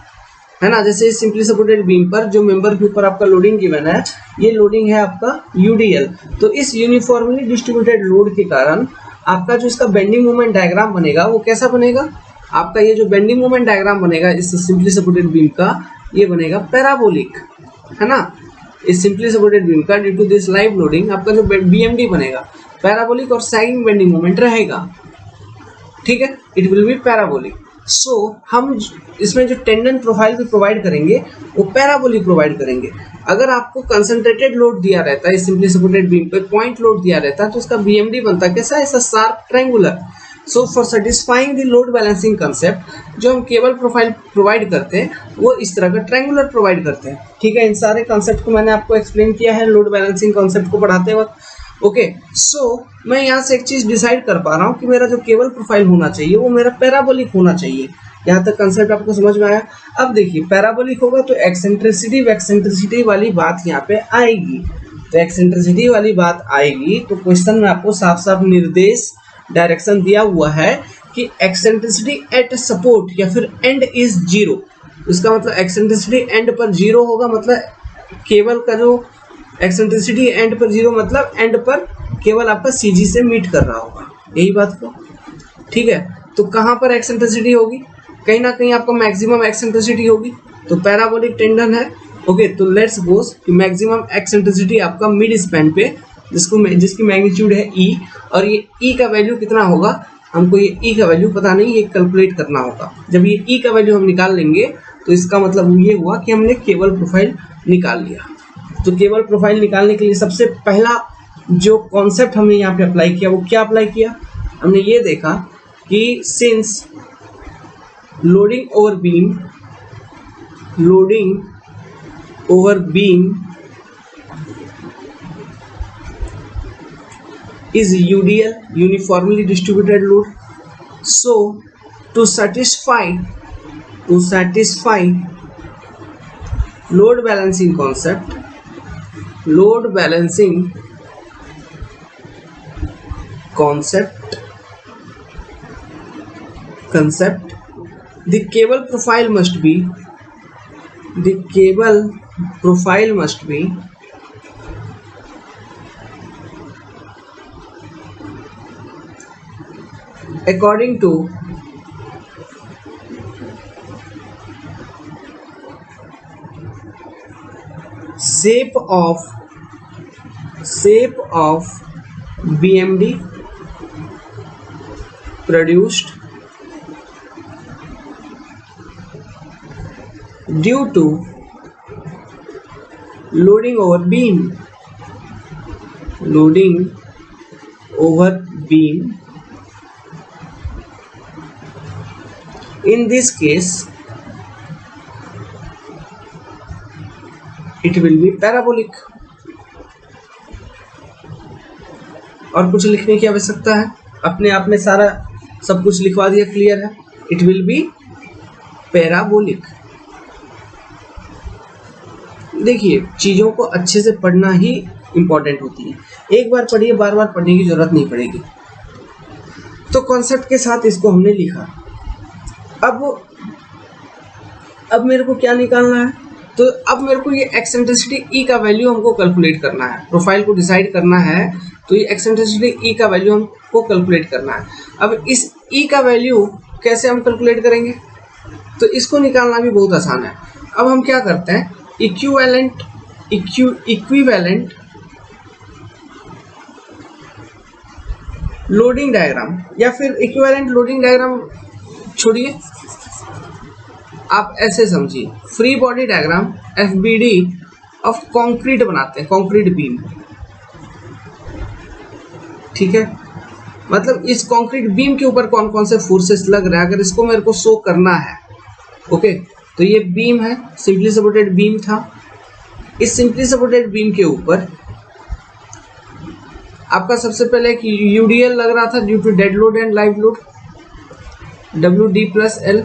ना, जैसे सिंपली सपोर्टेड बीम पर जो मेंबर के ऊपर आपका लोडिंग गिवन है, ये लोडिंग है आपका यूडीएल। तो इस यूनिफॉर्मली डिस्ट्रीब्यूटेड लोड के कारण आपका जो इसका बेंडिंग मोमेंट डायग्राम बनेगा वो कैसा बनेगा, आपका ये जो बेंडिंग मोमेंट डायग्राम बनेगा इस सिंपली सपोर्टेड बीम का, ये बनेगा पैराबोलिक, है ना। इस सिंपली सपोर्टेड बीम का due to this live loading आपका जो बीएमडी बनेगा पैराबोलिक और सैगिंग बेंडिंग मोमेंट रहेगा, ठीक है, इट विल बी पैराबोलिक। सो हम इसमें जो टेंडन प्रोफाइल भी प्रोवाइड करेंगे वो पैराबोलिक प्रोवाइड करेंगे। अगर आपको कंसंट्रेटेड लोड दिया रहता है सिंपली सपोर्टेड बीम पे, पॉइंट लोड दिया रहता है, तो उसका बीएमडी बनता कैसा, ऐसा sharp triangular. So for satisfying the load balancing concept जो हम केबल प्रोफाइल प्रोवाइड करते हैं वो इस तरह का ट्रायंगुलर प्रोवाइड करते हैं, ठीक है। इन सारे कंसेप्ट को मैंने आपको एक्सप्लेन किया है लोड बैलेंसिंग कंसेप्ट को पढ़ाते वक्त। ओके, सो मैं यहाँ से एक चीज डिसाइड कर पा रहा हूँ कि मेरा जो केबल प्रोफाइल होना चाहिए वो मेरा पैराबोलिक होना चाहिए। यहाँ तक कंसेप्ट आपको समझ में आया। अब देखिए, पैराबोलिक होगा तो एक्सेंट्रिसिटी वाली बात यहाँ पे आएगी। तो एक्सेंट्रिसिटी वाली बात आएगी तो क्वेश्चन में आपको साफ साफ निर्देश डायरेक्शन दिया हुआ है कि एक्सेंट्रिसिटी एट सपोर्ट या फिर एंड इज जीरो। इसका मतलब एक्सेंट्रिसिटी एंड पर जीरो होगा, मतलब केबल का जो एक्सेंट्रिसिटी एंड पर जीरो मतलब एंड पर केवल आपका सीजी से मीट कर रहा होगा, यही बात को, ठीक है। तो कहाँ पर एक्सेंट्रिसिटी होगी, कहीं ना कहीं आपको मैक्सिमम एक्सेंट्रिसिटी होगी, तो पैराबोलिक टेंडन है। ओके, तो लेट्स सपोज कि मैक्सिमम एक्सेंट्रिसिटी आपका मिड स्पैन पे जिसकी मैग्नीट्यूड है ई, और ये ई का वैल्यू कितना होगा, हमको ये ई का वैल्यू पता नहीं, ये कैलकुलेट करना होगा। जब ये ई का वैल्यू हम निकाल लेंगे तो इसका मतलब ये हुआ कि हमने केबल प्रोफाइल निकाल लिया। तो केबल प्रोफाइल निकालने के लिए सबसे पहला जो कॉन्सेप्ट हमने यहाँ पे अप्लाई किया वो क्या अप्लाई किया, हमने ये देखा कि since loading over beam is UDL, uniformly distributed load. So to satisfy load balancing concept, the cable profile must be according to shape of BMD produced due to loading over beam. In this case it will be parabolic। और कुछ लिखने की आवश्यकता है, अपने आप में सारा सब कुछ लिखवा दिया, क्लियर है। It will be parabolic. देखिए, चीजों को अच्छे से पढ़ना ही इंपॉर्टेंट होती है, एक बार पढ़िए बार बार पढ़ने की जरूरत नहीं पड़ेगी। तो कॉन्सेप्ट के साथ इसको हमने लिखा। अब मेरे को क्या निकालना है, तो अब मेरे को ये एक्सेंट्रिसिटी ई का वैल्यू हमको कैलकुलेट करना है, प्रोफाइल को डिसाइड करना है, तो ये एक्सेंट्रिसिटी ई का वैल्यू हमको कैलकुलेट करना है। अब इस ई का वैल्यू कैसे हम कैलकुलेट करेंगे, तो इसको निकालना भी बहुत आसान है। अब हम क्या करते हैं, इक्विवेलेंट लोडिंग डायग्राम, या फिर इक्विवेलेंट लोडिंग डायग्राम छोड़िए, आप ऐसे समझिए, free body diagram FBD of concrete बनाते हैं, कंक्रीट बीम, ठीक है। मतलब इस कंक्रीट बीम के ऊपर कौन कौन से फोर्सेस लग रहे हैं, अगर इसको मेरे को शो करना है, ओके। तो ये बीम है, सिंपली सपोर्टेड बीम था। इस सिंपली सपोर्टेड बीम के ऊपर आपका सबसे पहले एक UDL लग रहा था due to dead load and live load, WD+L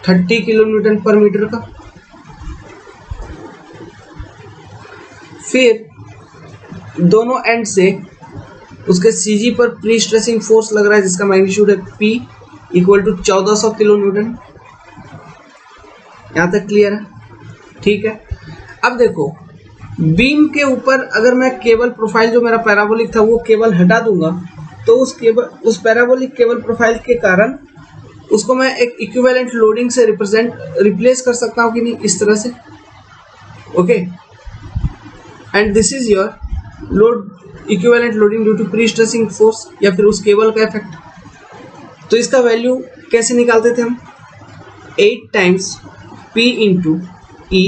30 kilo newton per metre का। फिर दोनों एंड से उसके CG पर प्री स्ट्रेसिंग फोर्स लग रहा है जिसका मैग्नीट्यूड है P equal to 1400 kilo newton. यहां तक क्लियर है, ठीक है। अब देखो, बीम के ऊपर अगर मैं केबल प्रोफाइल जो मेरा पैराबोलिक था वो केबल हटा दूंगा तो उस पैराबोलिक केबल प्रोफाइल के कारण उसको मैं एक इक्विवेलेंट लोडिंग से रिप्लेस कर सकता हूं कि नहीं, इस तरह से, okay. And this is your load, equivalent loading due to pre stressing force या फिर उस केबल का इफेक्ट। तो इसका वैल्यू कैसे निकालते थे हम, 8 times P into E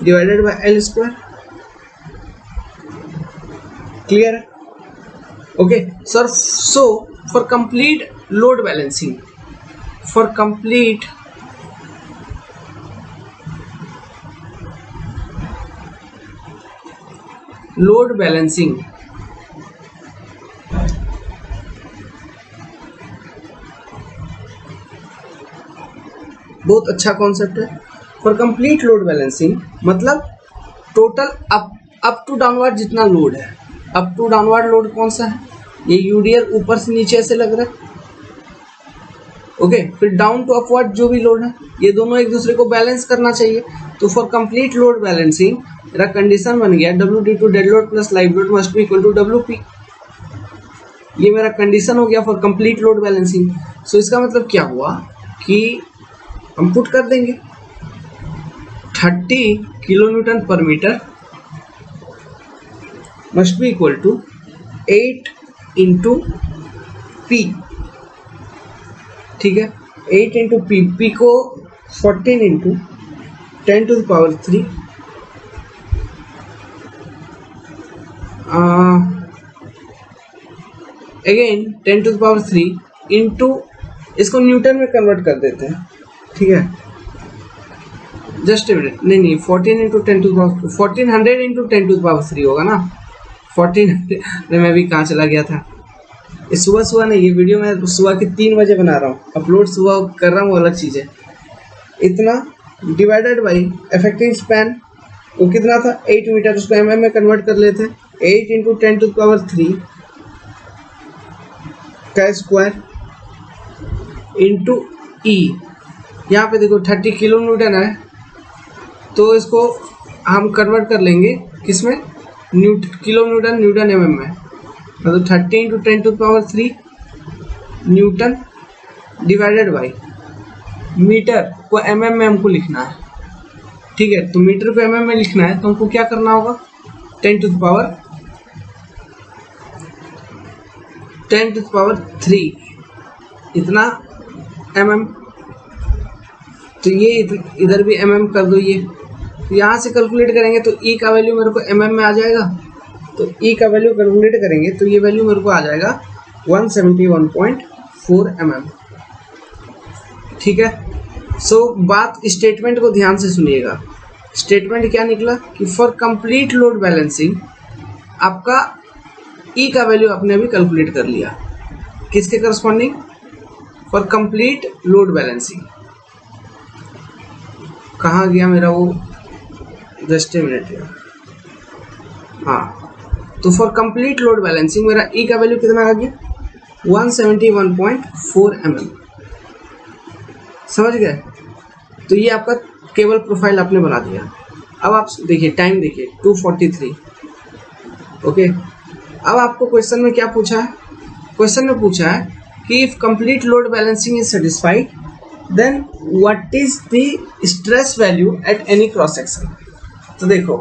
divided by L square. Clear है, okay sir. So for complete load balancing, for complete load balancing बहुत अच्छा कॉन्सेप्ट है। फॉर कंप्लीट लोड बैलेंसिंग मतलब टोटल अप टू डाउनवर्ड जितना लोड है, अप टू डाउनवर्ड लोड कौन सा है, ये UDL ऊपर से नीचे ऐसे लग रहा है, ओके। फिर डाउन टू अपवर्ड जो भी लोड है, ये दोनों एक दूसरे को बैलेंस करना चाहिए। तो फॉर कंप्लीट लोड बैलेंसिंग मेरा कंडीशन बन गया WD to dead load plus live load must be equal to WP। ये मेरा कंडीशन हो गया for complete load balancing. So इसका मतलब क्या हुआ कि हम पुट कर देंगे 30 kilo newton per metre must be equal to 8 into P, ठीक है। 8 इंटू P को 14 into 10 to the power 3 again 10 to the power 3 into, इसको न्यूटन में कन्वर्ट कर देते हैं, ठीक है। जस्ट नहीं 14 into 10 to the power 1400 into 10 to the power 3 होगा ना, 1400। मैं भी कहाँ चला गया था, सुबह नहीं, ये वीडियो मैं सुबह के 3 बजे बना रहा हूँ, अपलोड सुबह कर रहा हूँ, वो अलग चीज़ है। इतना डिवाइडेड बाई इफेक्टिव स्पैन, वो कितना था 8 मीटर, उसको mm में कन्वर्ट कर लेते हैं। 8 इंटू 10 टू द पावर 3 का स्क्वायर इंटू E, यहाँ पे देखो 30 किलो न्यूटन है, तो इसको हम कन्वर्ट कर लेंगे किसमें, किलो न्यूटन, न्यूटन mm में। मतलब 30 into 10 to the power 3 newton divided by metre को mm में हमको लिखना है, ठीक है। तो मीटर को mm में लिखना है तो हमको क्या करना होगा, 10 टू द पावर 3 इतना mm। तो ये इधर भी mm कर दो, ये तो यहाँ से कैलकुलेट करेंगे तो E का वैल्यू मेरे को mm में आ जाएगा। तो E का वैल्यू कैलकुलेट करेंगे तो ये वैल्यू मेरे को आ जाएगा 171.4 mm, ठीक है। सो बात स्टेटमेंट को ध्यान से सुनिएगा। स्टेटमेंट क्या निकला कि फॉर कंप्लीट लोड बैलेंसिंग आपका E का वैल्यू आपने अभी कैलकुलेट कर लिया, किसके corresponding, for complete load balancing. कहाँ गया मेरा वो, जस्ट ए मिनट, हाँ। तो फॉर कंप्लीट लोड बैलेंसिंग मेरा E का वैल्यू कितना आ गया, 171.4 mm, समझ गए। तो ये आपका केबल प्रोफाइल आपने बना दिया। अब आप देखिए, टाइम देखिए 2:43, ओके। अब आपको क्वेश्चन में क्या पूछा है, क्वेश्चन में पूछा है कि if complete load balancing is satisfied then what is the stress value at any cross section. तो देखो,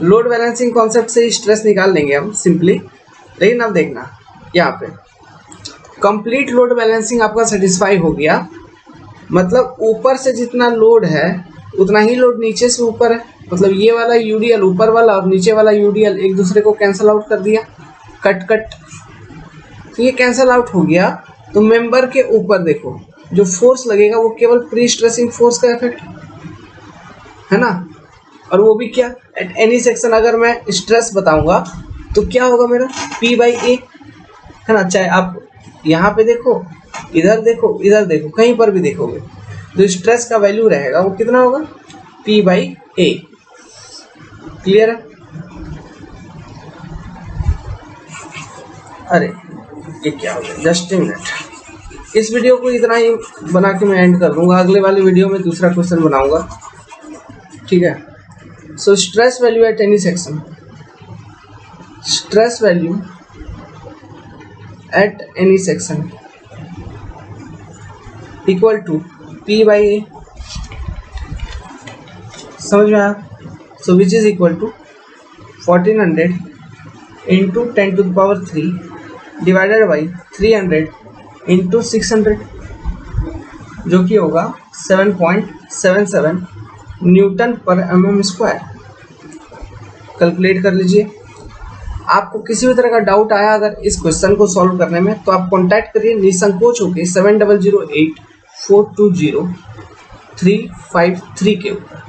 लोड बैलेंसिंग कॉन्सेप्ट से स्ट्रेस निकाल लेंगे हम सिंपली, लेकिन अब देखना यहाँ पे कंप्लीट लोड बैलेंसिंग आपका सेटिस्फाई हो गया मतलब ऊपर से जितना लोड है उतना ही लोड नीचे से ऊपर है। मतलब ये वाला यूडीएल ऊपर वाला और नीचे वाला यूडीएल एक दूसरे को कैंसल आउट कर दिया, कट कट, तो ये कैंसल आउट हो गया। तो मेंबर के ऊपर देखो जो फोर्स लगेगा वो केवल प्री स्ट्रेसिंग फोर्स का इफेक्ट है ना, और वो भी क्या एट एनी सेक्शन। अगर मैं स्ट्रेस बताऊंगा तो क्या होगा मेरा P/A है ना, चाहे आप यहाँ पे देखो, इधर देखो, इधर देखो, कहीं पर भी देखोगे जो स्ट्रेस का वैल्यू रहेगा वो कितना होगा P/A। क्लियर है? अरे ये क्या हो गया, जस्ट ए मिनट। इस वीडियो को इतना ही बना के मैं एंड कर दूंगा, अगले वाली वीडियो में दूसरा क्वेश्चन बनाऊंगा, ठीक है। So stress value at any section, stress value at any section equal to P/A, समझ में आया? So which is equal to 1400 into 10⁻³ divided by 300 into 600, जो कि होगा 7.77 न्यूटन पर mm²। कैलकुलेट कर लीजिए। आपको किसी भी तरह का डाउट आया अगर इस क्वेश्चन को सॉल्व करने में तो आप कांटेक्ट करिए निसंकोच होकर 7008420353 के ऊपर,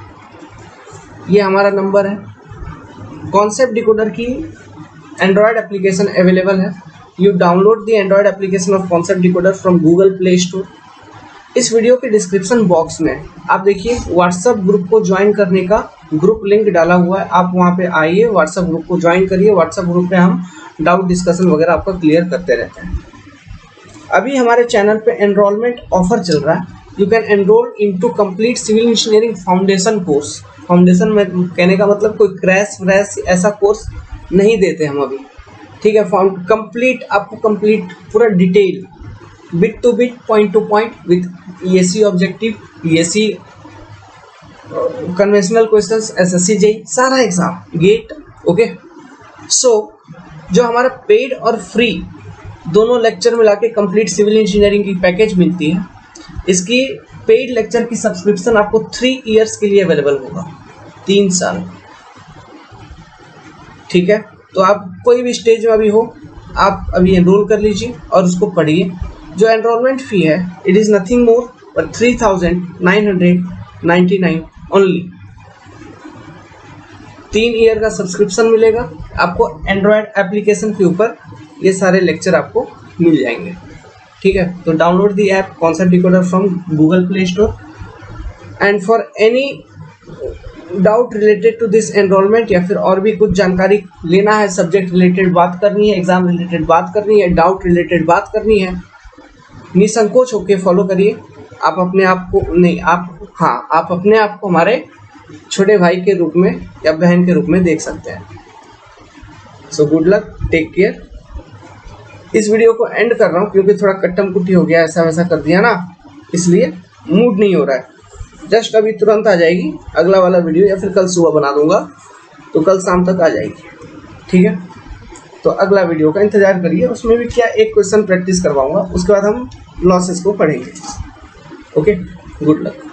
ये हमारा नंबर है। कॉन्सेप्ट डिकोडर की एंड्रॉयड एप्लीकेशन अवेलेबल है। You download the Android application of concept decoder from Google Play store. इस वीडियो के डिस्क्रिप्शन बॉक्स में आप देखिए व्हाट्सएप ग्रुप को ज्वाइन करने का ग्रुप लिंक डाला हुआ है, आप वहां पे आइए, व्हाट्सएप ग्रुप को ज्वाइन करिए। व्हाट्सएप ग्रुप पे हम डाउट डिस्कशन वगैरह आपका क्लियर करते रहते हैं। अभी हमारे चैनल पे एनरोलमेंट ऑफर चल रहा है। You can enrol into complete civil engineering foundation course. Foundation में कहने का मतलब कोई क्रैश व्रैश ऐसा कोर्स नहीं देते हम अभी, ठीक है। कंप्लीट आपको कंप्लीट पूरा detail bit two bit point two point with ESE objective, ESE conventional questions, SSC JEE सारा एग्जाम गेट, ओके। सो जो हमारा पेड और फ्री दोनों लेक्चर मिला के कंप्लीट सिविल इंजीनियरिंग की पैकेज मिलती है। इसकी पेड लेक्चर की सब्सक्रिप्शन आपको 3 इयर्स के लिए अवेलेबल होगा, 3 साल, ठीक है। तो आप कोई भी स्टेज में अभी हो, आप अभी एनरोल कर लीजिए और उसको पढ़िए। जो एनरोलमेंट फी है it is nothing more but 3999 only. 3 year का सब्सक्रिप्शन मिलेगा आपको, एंड्रॉयड एप्लीकेशन के ऊपर ये सारे लेक्चर आपको मिल जाएंगे, ठीक है। तो download the app concept decoder from Google Play Store and for any doubt related to this enrolment या फिर और भी कुछ जानकारी लेना है, सब्जेक्ट रिलेटेड बात करनी है, एग्जाम रिलेटेड बात करनी है, डाउट रिलेटेड बात करनी है, निसंकोच होकर फॉलो करिए। आप अपने आप को नहीं, आप अपने आप को हमारे छोटे भाई के रूप में या बहन के रूप में देख सकते हैं। So good luck, take care. इस वीडियो को एंड कर रहा हूँ क्योंकि थोड़ा कट्टम कुट्टी हो गया, ऐसा वैसा कर दिया ना, इसलिए मूड नहीं हो रहा है। जस्ट अभी तुरंत आ जाएगी अगला वाला वीडियो, या फिर कल सुबह बना दूंगा, तो कल शाम तक आ जाएगी, ठीक है। तो अगला वीडियो का इंतजार करिए, उसमें भी क्या एक क्वेश्चन प्रैक्टिस करवाऊंगा, उसके बाद हम लॉसेस को पढ़ेंगे, ओके। Good luck.